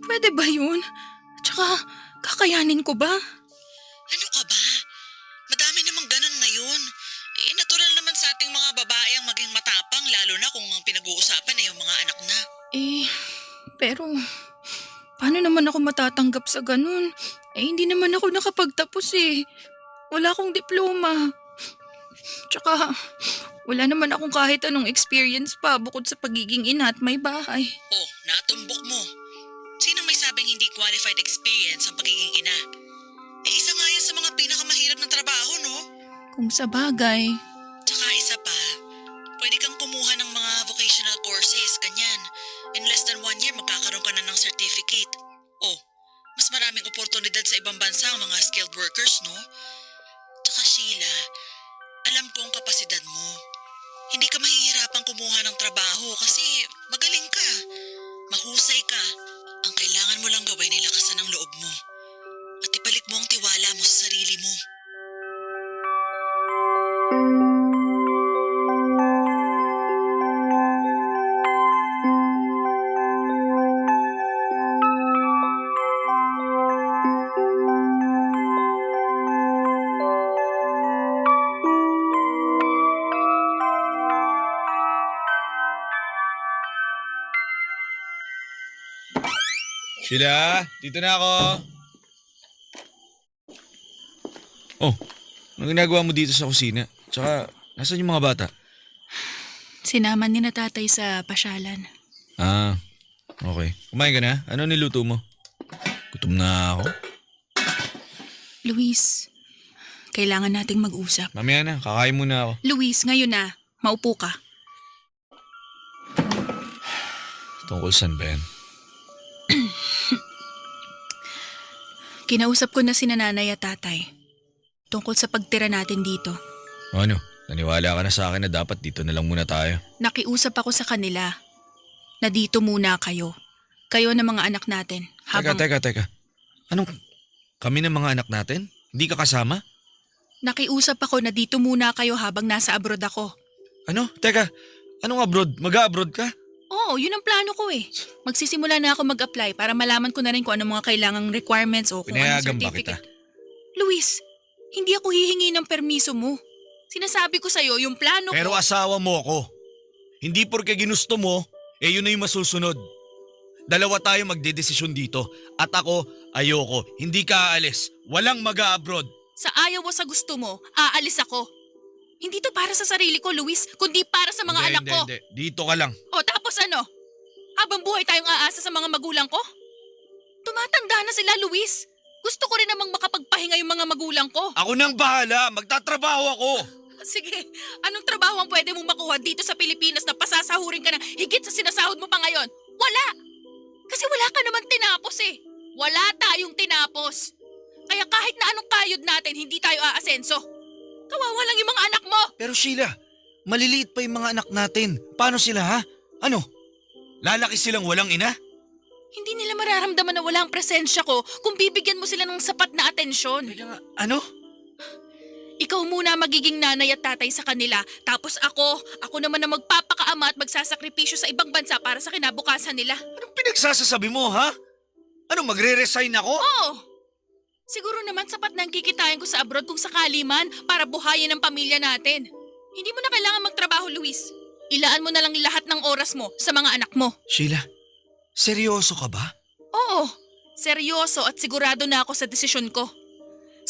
Pwede ba yun? Tsaka, kakayanin ko ba? Ano ka ba? Madami namang ganun ngayon. Natural naman sa ating mga babae ang maging matapang, lalo na kung ang pinag-uusapan ay yung mga anak na. Pero, paano naman ako matatanggap sa ganun? Hindi naman ako nakapagtapos eh. Wala akong diploma. Tsaka, wala naman akong kahit anong experience pa bukod sa pagiging ina at may bahay. Natumbok mo. Sino may sabing hindi qualified experience ang pagiging ina? Isa nga yan sa mga pinakamahirap ng trabaho, no? Kung sa bagay. Tsaka isa pa, pwede kang kumuha ng mga vocational courses, ganyan. In less than 1 year, magkakaroon ka na ng certificate. Mas maraming oportunidad sa ibang bansa ang mga skilled workers, no? Tsaka Sheila, alam ko ang kapasidad mo. Hindi ka mahihirapang kumuha ng trabaho kasi magaling ka. Mahusay ka. Ang kailangan mo lang gawin ay lakasan ang loob mo. At ibalik mo ang tiwala mo sa sarili mo. Sheila, dito na ako. Anong ginagawa mo dito sa kusina? Tsaka, nasan yung mga bata? Sinama ni na tatay sa pasyalan. Okay. Kumain ka na? Ano niluto mo? Gutom na ako. Luis, kailangan nating mag-usap. Mamaya na, kakain muna ako. Luis, ngayon na. Maupo ka. Tungkol saan ba yan? Kinausap ko na si nanay at tatay. Tungkol sa pagtira natin dito. Ano? Naniwala ka na sa akin na dapat dito na lang muna tayo. Nakiusap ako sa kanila na dito muna kayo. Kayo na mga anak natin. Teka. Anong kami ng mga anak natin? Hindi ka kasama? Nakiusap ako na dito muna kayo habang nasa abroad ako. Ano? Teka, anong abroad? Mag-a-abroad ka? Oo, yun ang plano ko eh. Magsisimula na ako mag-apply para malaman ko na rin kung ano mga kailangang requirements o kung anong Pinayagan ba kita? certificate. Luis, hindi ako hihingi ng permiso mo. Sinasabi ko sa'yo, yung plano Pero ko... asawa mo ako. Hindi porke ginusto mo, yun na yung masusunod. 2 tayo magdedesisyon dito. At ako, ayoko. Hindi ka aalis. Walang mag-a-abroad. Sa ayaw o sa gusto mo, aalis ako. Hindi to para sa sarili ko, Luis, kundi para sa mga anak ko. Hindi. Dito ka lang. O tapos ano? Habang buhay tayong aasa sa mga magulang ko? Tumatanda na sila, Luis. Gusto ko rin namang makapagpahinga yung mga magulang ko. Ako nang bahala. Magtatrabaho ako. Sige, anong trabaho ang pwede mong makuha dito sa Pilipinas na pasasahurin ka na higit sa sinasahod mo pa ngayon? Wala! Kasi wala ka naman tinapos eh. Wala tayong tinapos. Kaya kahit na anong kayod natin, hindi tayo aasenso. Kawawa lang yung mga anak mo. Pero Sheila, maliliit pa yung mga anak natin. Paano sila ha? Ano? Lalaki silang walang ina? Hindi nila mararamdaman na wala ang presensya ko kung bibigyan mo sila ng sapat na atensyon. Ano? Ikaw muna magiging nanay at tatay sa kanila. Tapos ako naman na magpapakaama at magsasakripisyo sa ibang bansa para sa kinabukasan nila. Anong pinagsasasabi mo ha? Ano, magre-resign ako? Oo! Siguro naman sapat na ang kikitain ko sa abroad kung sakali man para buhayin ang pamilya natin. Hindi mo na kailangan magtrabaho, Luis. Ilaan mo na lang lahat ng oras mo sa mga anak mo. Sheila, seryoso ka ba? Oo, seryoso at sigurado na ako sa desisyon ko.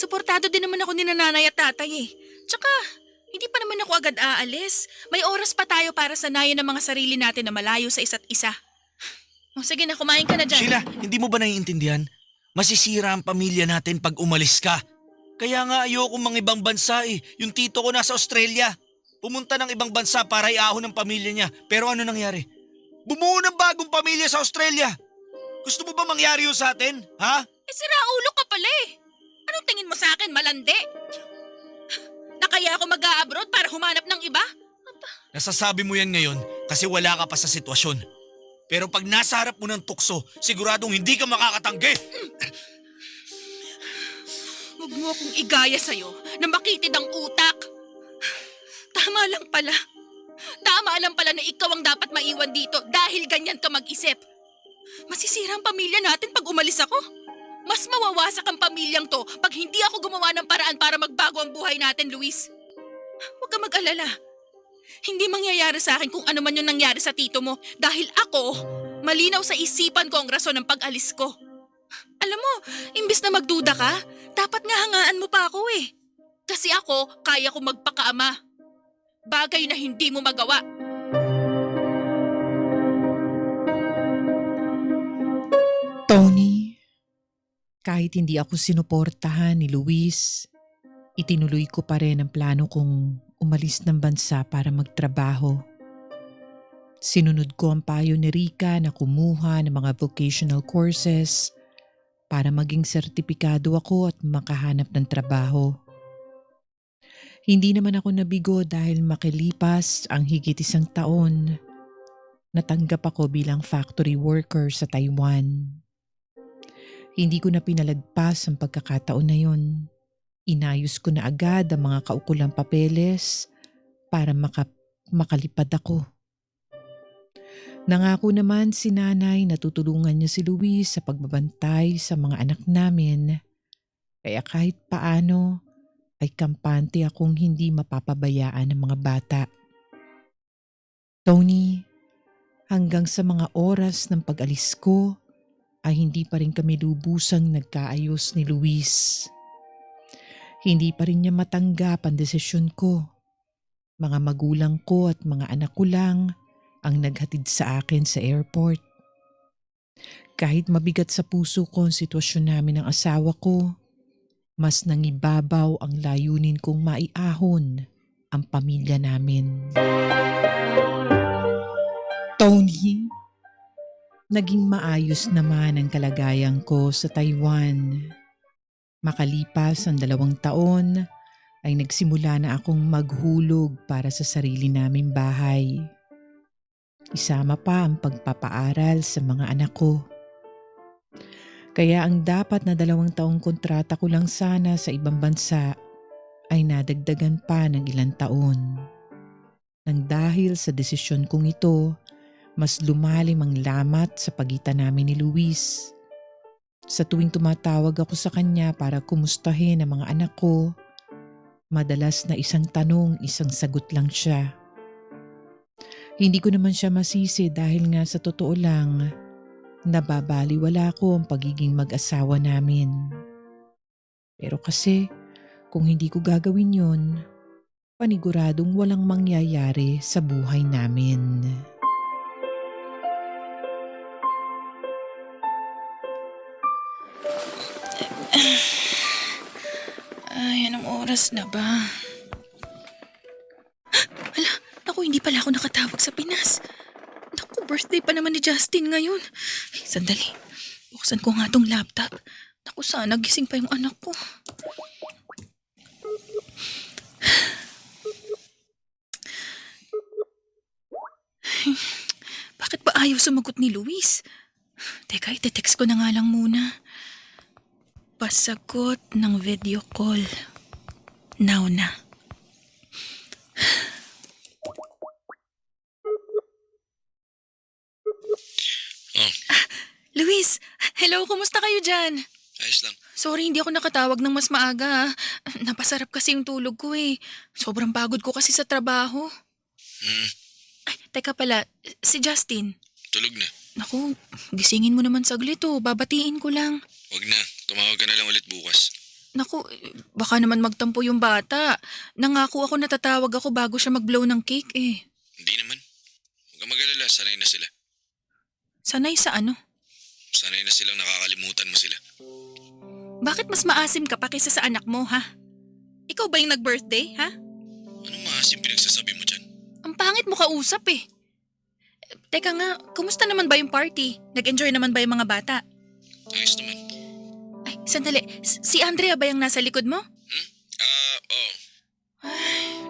Suportado din naman ako ni nanay at tatay eh. Tsaka, hindi pa naman ako agad aalis. May oras pa tayo para sanayin ang mga sarili natin na malayo sa isa't isa. O sige na, kumain ka na dyan. Sheila, hindi mo ba naiintindihan? Masisira ang pamilya natin pag umalis ka. Kaya nga ayoko mga ibang bansa eh. Yung tito ko nasa Australia. Pumunta ng ibang bansa para iahon ng pamilya niya. Pero ano nangyari? Bumuo ng bagong pamilya sa Australia. Gusto mo ba mangyari yun sa atin? Ha? Eh sira ulo ka pala eh. Anong tingin mo sa akin, malandi? Na kaya ako mag-a-abroad para humanap ng iba? Nasasabi mo yan ngayon kasi wala ka pa sa sitwasyon. Pero pag nasa harap mo ng tukso, siguradong hindi ka makakatanggi. Huwag mo akong igaya sa'yo na makitid ang utak. Tama lang pala. Tama lang pala na ikaw ang dapat maiwan dito dahil ganyan ka mag-isip. Masisira ang pamilya natin pag umalis ako. Mas mawawasak ang pamilyang to pag hindi ako gumawa ng paraan para magbago ang buhay natin, Luis. Huwag ka mag-alala. Hindi mangyayari sa akin kung ano man yung nangyari sa tito mo dahil ako, malinaw sa isipan ko ang rason ng pag-alis ko. Alam mo, imbis na magduda ka, dapat nga hangaan mo pa ako eh. Kasi ako, kaya ko magpakaama. Bagay na hindi mo magawa. Tony, kahit hindi ako sinuportahan ni Luis, itinuloy ko pa rin ang plano kong umalis ng bansa para magtrabaho. Sinunod ko ang payo ni Rica na kumuha ng mga vocational courses para maging sertipikado ako at makahanap ng trabaho. Hindi naman ako nabigo dahil makilipas ang higit 1 taon, natanggap ako bilang factory worker sa Taiwan. Hindi ko na pinalagpas ang pagkakataon na yon. Inayos ko na agad ang mga kaukulang papeles para makalipad ako. Nangako naman si nanay na tutulungan niya si Luis sa pagbabantay sa mga anak namin. Kaya kahit paano ay kampante akong hindi mapapabayaan ng mga bata. Tony, hanggang sa mga oras ng pag-alis ko ay hindi pa rin kami lubusang nagkaayos ni Luis. Hindi pa rin niya matanggap ang desisyon ko. Mga magulang ko at mga anak ko lang ang naghatid sa akin sa airport. Kahit mabigat sa puso ko ang sitwasyon namin ng asawa ko, mas nangibabaw ang layunin kong maiahon ang pamilya namin. Tony, naging maayos naman ang kalagayan ko sa Taiwan. Makalipas ang 2 taon ay nagsimula na akong maghulog para sa sarili naming bahay. Isama pa ang pagpapaaral sa mga anak ko. Kaya ang dapat na 2 taong kontrata ko lang sana sa ibang bansa ay nadagdagan pa ng ilang taon. Nang dahil sa desisyon kong ito, mas lumalim ang lamat sa pagitan namin ni Luis. Sa tuwing tumatawag ako sa kanya para kumustahin ang mga anak ko, madalas na isang tanong, isang sagot lang siya. Hindi ko naman siya masisi dahil nga sa totoo lang, nababaliwala ko ang pagiging mag-asawa namin. Pero kasi kung hindi ko gagawin yon, paniguradong walang mangyayari sa buhay namin. Ay, anong oras na ba? Hala, naku, hindi pala ako nakatawag sa Pinas. Naku, birthday pa naman ni Justin ngayon. Sandali. Buksan ko nga tong laptop. Naku, sana gising pa yung anak ko. Bakit ba ayaw sumagot ni Luis? Teka, ite-text ko na nga lang muna. Pasagot ng video call. Now na. Oh. Luis, hello, kumusta kayo dyan? Ayos lang. Sorry, hindi ako nakatawag ng mas maaga. Napasarap kasi yung tulog ko eh. Sobrang pagod ko kasi sa trabaho. Teka pala, si Justin. Tulog na. Naku, gisingin mo naman saglit oh. Babatiin ko lang. Wag na. Tumawag ka na lang ulit bukas. Naku, baka naman magtampo yung bata. Nangako ako na tatawag ako bago siya mag-blow ng cake eh. Hindi naman. Huwag kang mag-alala. Sanay na sila. Sanay sa ano? Sanay na silang nakakalimutan mo sila. Bakit mas maasim ka pa kaysa sa anak mo, ha? Ikaw ba yung nag-birthday, ha? Anong maasim pinagsasabi mo dyan? Ang pangit mo kausap eh. Teka nga, kumusta naman ba yung party? Nag-enjoy naman ba yung mga bata? Ayos naman. Ay, sandali. Si Andrea ba yung nasa likod mo? Oo.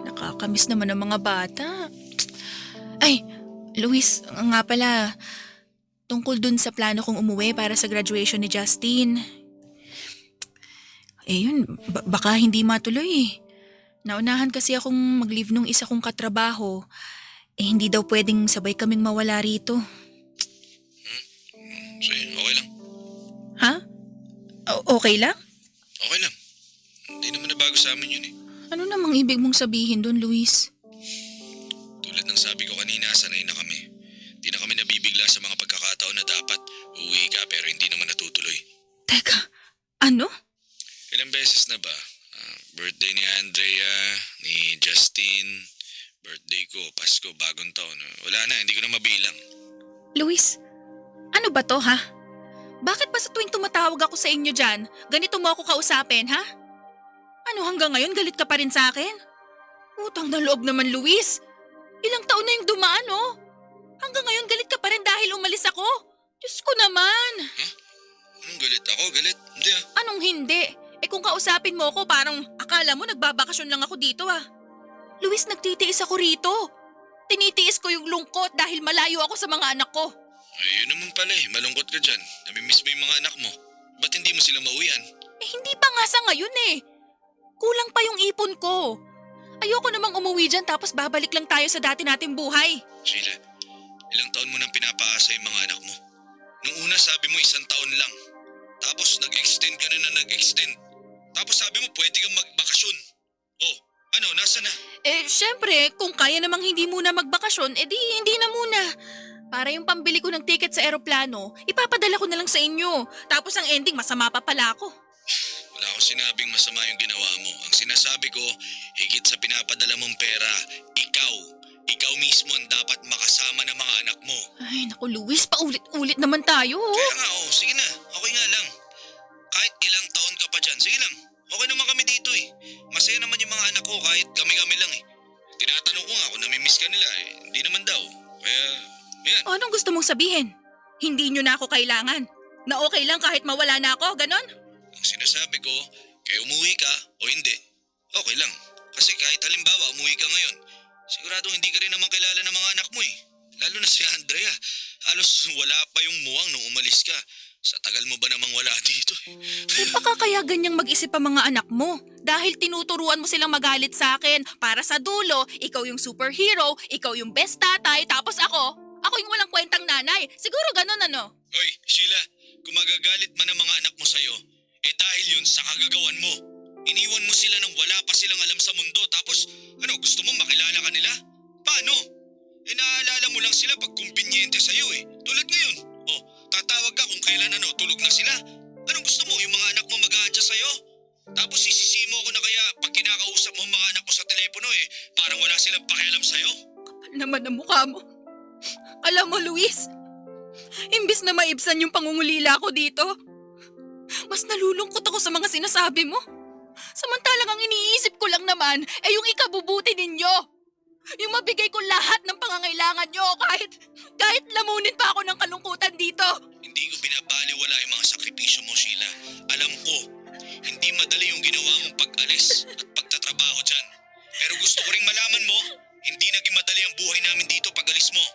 Nakakamiss naman ng mga bata. Ay, Luis, nga pala, tungkol dun sa plano kong umuwi para sa graduation ni Justin. Eh yun, baka hindi matuloy eh. Naunahan kasi akong mag-leave nung isa kong katrabaho. Eh hindi daw pwedeng sabay kaming mawala rito. Sige, okay lang. Ha? Okay lang? Okay lang. Hindi naman nabago sa amin yun eh. Ano namang ibig mong sabihin dun, Luis? Tulad ng sabi ko kanina, sanay na kami. Di na kami nabibigla sa mga pagkakataon na dapat uuwi ka pero hindi naman natutuloy. Teka, ano? Ilang beses na ba? Birthday ni Andrea, ni Justin, birthday ko, Pasko, bagong taon. Wala na, hindi ko na mabilang. Luis, ano ba to ha? Bakit ba sa tuwing tumatawag ako sa inyo dyan, ganito mo ako kausapin ha? Ano hanggang ngayon galit ka pa rin sa akin? Utang na loob naman Luis. Ilang taon na yung dumaan oh. Hanggang ngayon galit ka pa rin dahil umalis ako. Diyos ko naman. Anong galit? Ako galit? Hindi ah. Anong hindi? Eh kung kausapin mo ako parang akala mo nagbabakasyon lang ako dito ah. Luis, nagtitiis ako rito. Tinitiis ko yung lungkot dahil malayo ako sa mga anak ko. Ay, yun naman pala eh. Malungkot ka dyan. Namimiss mo yung mga anak mo. Ba't hindi mo sila mauwian? Eh hindi pa nga sa ngayon eh. Kulang pa yung ipon ko. Ayoko namang umuwi dyan tapos babalik lang tayo sa dati nating buhay. Sheila, ilang taon mo nang pinapaasa yung mga anak mo? Nung una sabi mo 1 taon lang. Tapos nag-extend ka na nag-extend. Tapos sabi mo pwede kang magbakasyon. Oh, ano, nasa na? Eh syempre, kung kaya namang hindi muna magbakasyon, edi hindi na muna. Para yung pambili ko ng ticket sa eroplano, ipapadala ko na lang sa inyo. Tapos ang ending, masama pa pala ako. Wala akong sinabing masama yung ginawa mo. Ang sinasabi ko, higit sa pinapadala mong pera, ikaw mismo ang dapat makasama ng mga anak mo. Ay naku Luis, paulit-ulit naman tayo. Kaya nga, sige na. Okay nga lang. Kahit ilang taon ka pa dyan, sige lang. Okay naman kami dito eh. Masaya naman yung mga anak ko kahit kami-kami lang eh. Tinatanong ko nga kung namimiss ka nila eh. Hindi naman daw. Kaya, yan. O anong gusto mong sabihin? Hindi nyo na ako kailangan. Na okay lang kahit mawala na ako, ganon? Ang sinasabi ko, kaya umuwi ka o hindi, okay lang. Kasi kahit halimbawa umuwi ka ngayon, siguradong hindi ka rin naman kilala ng mga anak mo eh. Lalo na si Andrea. Halos wala pa yung muwang nung umalis ka. Sa tagal mo ba namang wala dito eh? Eh baka kaya ganyang mag-isip ang mga anak mo. Dahil tinuturuan mo silang magalit sa akin. Para sa dulo, ikaw yung superhero, ikaw yung best tatay, tapos ako yung walang kwentang nanay. Siguro ganon ano? Hoy, Sheila, kung magagalit man ang mga anak mo sa'yo, eh dahil yun sa kagagawan mo. Iniwan mo sila nang wala pa silang alam sa mundo. Tapos, gusto mo makilala ka nila? Paano? Eh naaalala mo lang sila pag kumpinyente sa'yo eh. Tulad ngayon. Oh, tatawag ka kung kailan tulog na sila. Anong gusto mo? Yung mga anak mo mag-a-adjust sa'yo? Tapos sisisi mo ako na kaya pag kinakausap mo mga anak mo sa telepono eh, parang wala silang pakialam sa'yo? Kapal naman ang mukha mo. Alam mo Luis, imbis na maibsan yung pangungulila ko dito, mas nalulungkot ako sa mga sinasabi mo. Samantalang ang iniisip ko lang naman ay yung ikabubuti ninyo. Yung mabigay ko lahat ng pangangailangan nyo kahit lamunin pa ako ng kalungkutan dito. Hindi ko binabaliwala yung mga sakripisyo mo, Sheila. Alam ko, hindi madali yung ginawa mong pag-alis at pagtatrabaho dyan. Pero gusto ko ring malaman mo, hindi naging madali ang buhay namin dito pag-alis mo.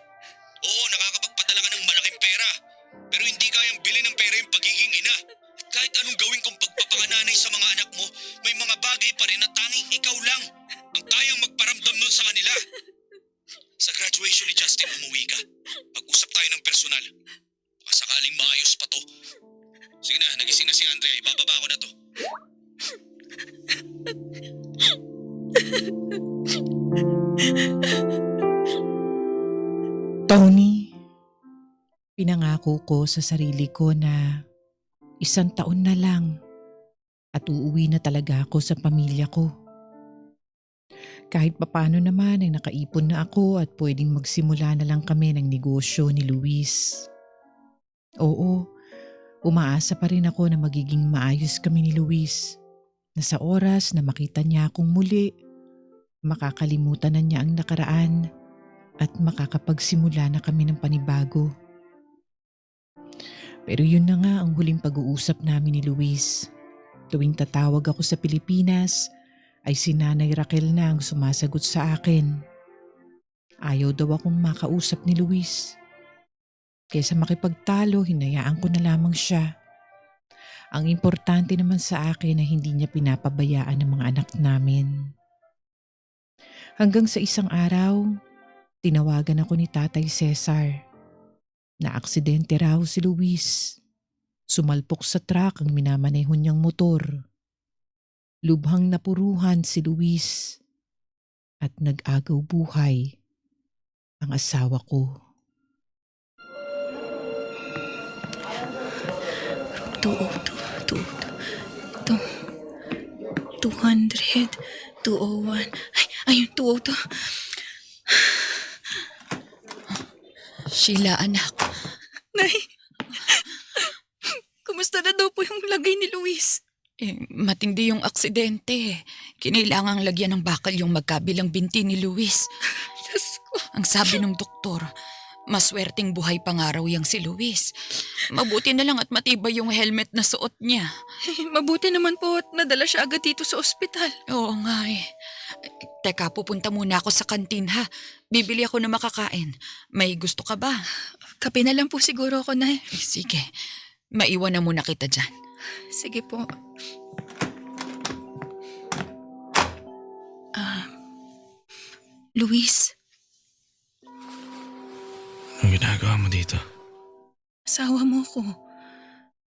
Oo, nakakapagpadala ka ng malaking pera. Pero hindi kayang bilhin ng pera yung pagiging ina. At kahit anong gawin kong pagpapakananay sa mga anak mo, may mga bagay pa rin na tanging ikaw lang ang kayang magparamdam nun sa kanila. Sa graduation ni Justin, umuwi ka. Mag-usap tayo ng personal. Baka sakaling maayos pa to. Sige na, nagising na si Andrea. Ibababa ko na to. Tony, pinangako ko sa sarili ko na 1 taon na lang at uuwi na talaga ako sa pamilya ko. Kahit papano naman ay nakaipon na ako at pwedeng magsimula na lang kami ng negosyo ni Luis. Oo, umaasa pa rin ako na magiging maayos kami ni Luis. Na sa oras na makita niya akong muli, makakalimutan na niya ang nakaraan at makakapagsimula na kami ng panibago. Pero yun na nga ang huling pag-uusap namin ni Luis. Tuwing tatawag ako sa Pilipinas, ay si Nanay Raquel na ang sumasagot sa akin. Ayaw daw akong makausap ni Luis. Kaysa makipagtalo, hinayaan ko na lamang siya. Ang importante naman sa akin na hindi niya pinapabayaan ang mga anak namin. Hanggang sa isang araw, tinawagan ako ni Tatay Cesar. Na-aksidente raw si Luis. Sumalpok sa truck ang minamanehon niyang motor. Lubhang napuruhan si Luis at nag-agaw buhay ang asawa ko. 200, 201. Ayun, 202. Sheila, anak. Nay, kumusta na daw po yung lagay ni Luis? Matindi yung aksidente. Kinailangang lagyan ng bakal yung magkabilang binti ni Luis. Diyos ko. Ang sabi ng doktor, maswerteng buhay pa nga raw yang si Luis. Mabuti na lang at matibay yung helmet na suot niya. Mabuti naman po at nadala siya agad dito sa ospital. Oo nga eh. Teka, pupunta muna ako sa kantin ha. Bibili ako na makakain. May gusto ka ba? Kape na lang po siguro ako, Nay. Sige, maiwan na muna kita dyan. Sige po. Luis, Anong ginagawa mo dito? asawa mo ko.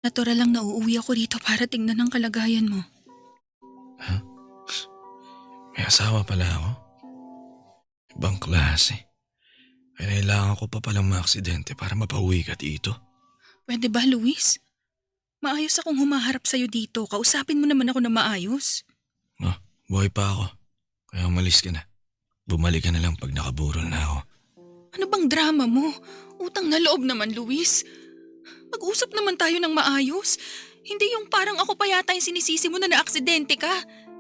Natural lang na uuwi ako dito para tingnan ang kalagayan mo. Ha? May asawa pala ako? Ibang klase. Kailangan ko pa palang maaksidente para mapauwi ka dito. Pwede ba, Luis? Maayos akong humaharap sa'yo dito. Kausapin mo naman ako na maayos. Buhay pa ako. Kaya umalis ka na. Bumalik ka na lang pag nakaburol na ako. Ano bang drama mo? Utang na loob naman, Luis. Mag-usap naman tayo ng maayos. Hindi yung parang ako pa yata yung sinisisi mo na naaksidente ka.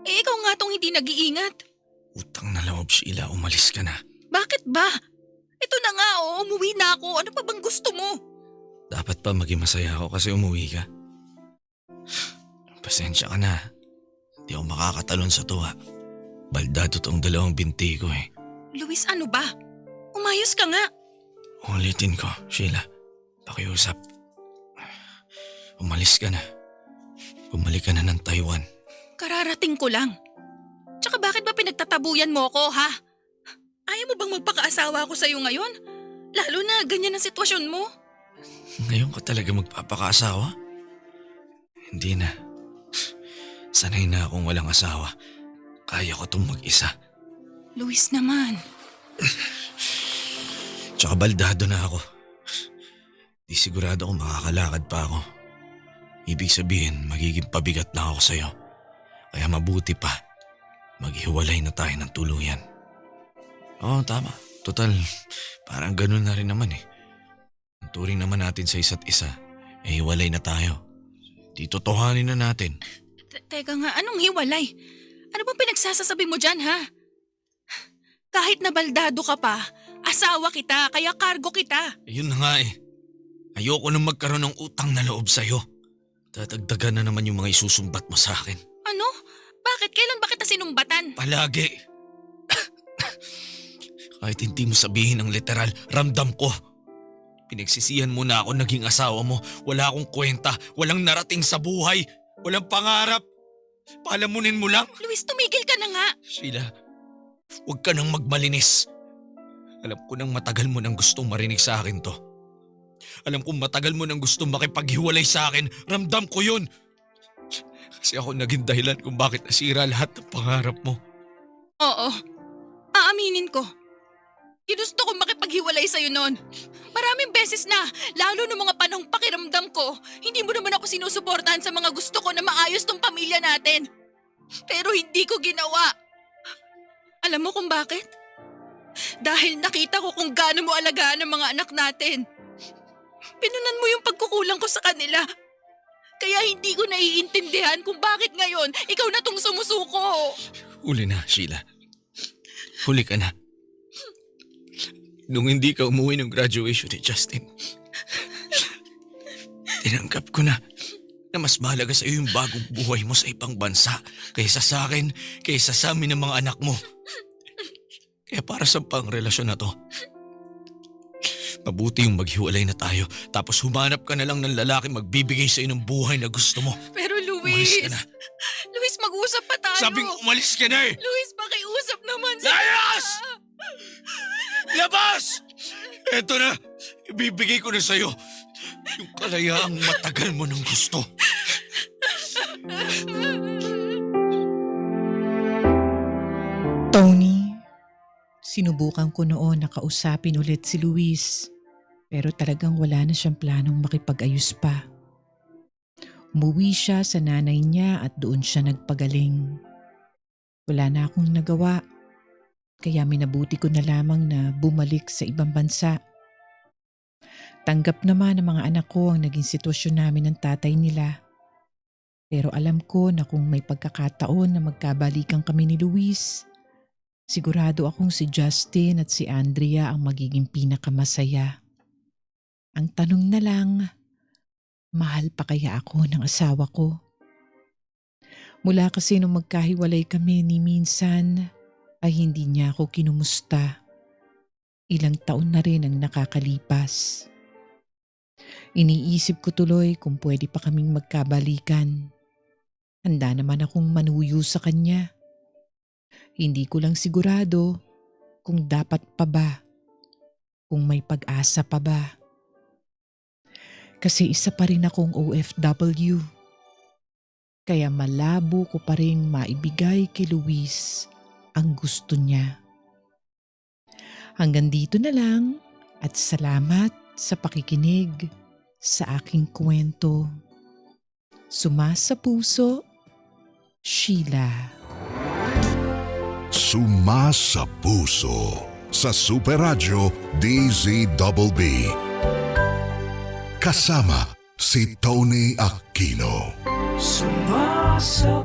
Ikaw nga tong hindi nag-iingat. Utang na loob, Sheila. Umalis ka na. Bakit ba? Ito na nga, umuwi na ako. Ano pa bang gusto mo? Dapat pa maging masaya ako kasi umuwi ka. Pasensya ka na. Hindi ako makakatalon sa tuwa. Baldado tong 2 binti ko eh. Luis, ano ba? Umayos ka nga. Ulitin ko, Sheila. Pakiusap. Umalis ka na. Bumalik ka na ng Taiwan. Kararating ko lang. Tsaka bakit ba pinagtatabuyan mo ko, ha? Ayaw mo bang magpakaasawa ako sa'yo ngayon? Lalo na ganyan ang sitwasyon mo. Ngayon ka talaga magpapakaasawa? Hindi na. Sanay na akong walang asawa. Kaya ko itong mag-isa. Luis naman. Tsaka baldado na ako. Di sigurado kung makakalakad pa ako. Ibig sabihin, magiging pabigat na ako sa'yo. Kaya mabuti pa, maghiwalay na tayo ng tuluyan. Oo, tama. Total, parang ganun na rin naman eh. Ang turing naman natin sa isa't isa, hiwalay na tayo. Di totohanin na natin. Teka nga, anong hiwalay? Ano bang pinagsasasabi mo dyan, ha? Kahit na baldado ka pa, asawa kita, kaya kargo kita. Yun na nga eh. Ayoko nang magkaroon ng utang na loob sa'yo. Dadagdagan na naman yung mga isusumbat mo sa akin. Ano? Bakit? Kailan ba kita sinumbatan? Palagi. Kahit hindi mo sabihin ng literal, ramdam ko. Pinagsisihan mo na ako naging asawa mo. Wala akong kwenta, walang narating sa buhay, walang pangarap. Palamunin mo lang. Luis, tumigil ka na nga. Sheila, huwag ka nang magmalinis. Alam ko nang matagal mo nang gustong marinig sa akin to. Alam kong matagal mo nang gustong makipaghiwalay sa akin. Ramdam ko yun. Kasi ako naging dahilan kung bakit nasira lahat ng pangarap mo. Oo. Aaminin ko. Ginusto ko makipaghiwalay sa'yo noon. Maraming beses na, lalo noong mga panahong pakiramdam ko, hindi mo naman ako sinusuportahan sa mga gusto ko na maayos tong pamilya natin. Pero hindi ko ginawa. Alam mo kung bakit? Dahil nakita ko kung gaano mo alagaan ang mga anak natin. Pinunan mo yung pagkukulang ko sa kanila. Kaya hindi ko naiintindihan kung bakit ngayon ikaw na tong sumusuko. Huli na, Sheila. Huli ka na. Nung hindi ka umuwi ng graduation ni Justin, tinanggap ko na mas mahalaga sa iyo yung bagong buhay mo sa ibang bansa kaysa sa akin, kaysa sa amin ng mga anak mo. Kaya para sa pangrelasyon na to, mabuti yung maghiwalay na tayo tapos humanap ka na lang ng lalaki magbibigay sa iyo ng buhay na gusto mo. Pero Umalis Luis, ka na. Luis, mag-usap pa tayo. Sabing umalis ka na eh! Luis, pakiusap naman sa Layas! Labas! Eto na, ibibigay ko na sa'yo yung kalayaang matagal mo nang gusto. Tony, sinubukan ko noon na kausapin ulit si Luis, pero talagang wala na siyang planong makipag-ayos pa. Umuwi siya sa nanay niya at doon siya nagpagaling. Wala na akong nagawa, kaya minabuti ko na lamang na bumalik sa ibang bansa. Tanggap naman ng mga anak ko ang naging sitwasyon namin ng tatay nila. Pero alam ko na kung may pagkakataon na magkabalikan kami ni Luis, sigurado akong si Justin at si Andrea ang magiging pinakamasaya. Ang tanong na lang, mahal pa kaya ako ng asawa ko? Mula kasi nung magkahiwalay kami ni minsan, ay hindi niya ako kinumusta. Ilang taon na rin ang nakakalipas. Iniisip ko tuloy kung pwede pa kaming magkabalikan. Handa naman akong manuyo sa kanya. Hindi ko lang sigurado kung dapat pa ba, kung may pag-asa pa ba. Kasi isa pa rin akong OFW. Kaya malabo ko pa rin maibigay kay Luis ang gusto niya. Hanggang dito na lang at salamat sa pakikinig sa aking kwento. Sumasa puso, Sheila. Sumasa puso sa Super Radio DZBB. Kasama si Tony Aquino. Sumasa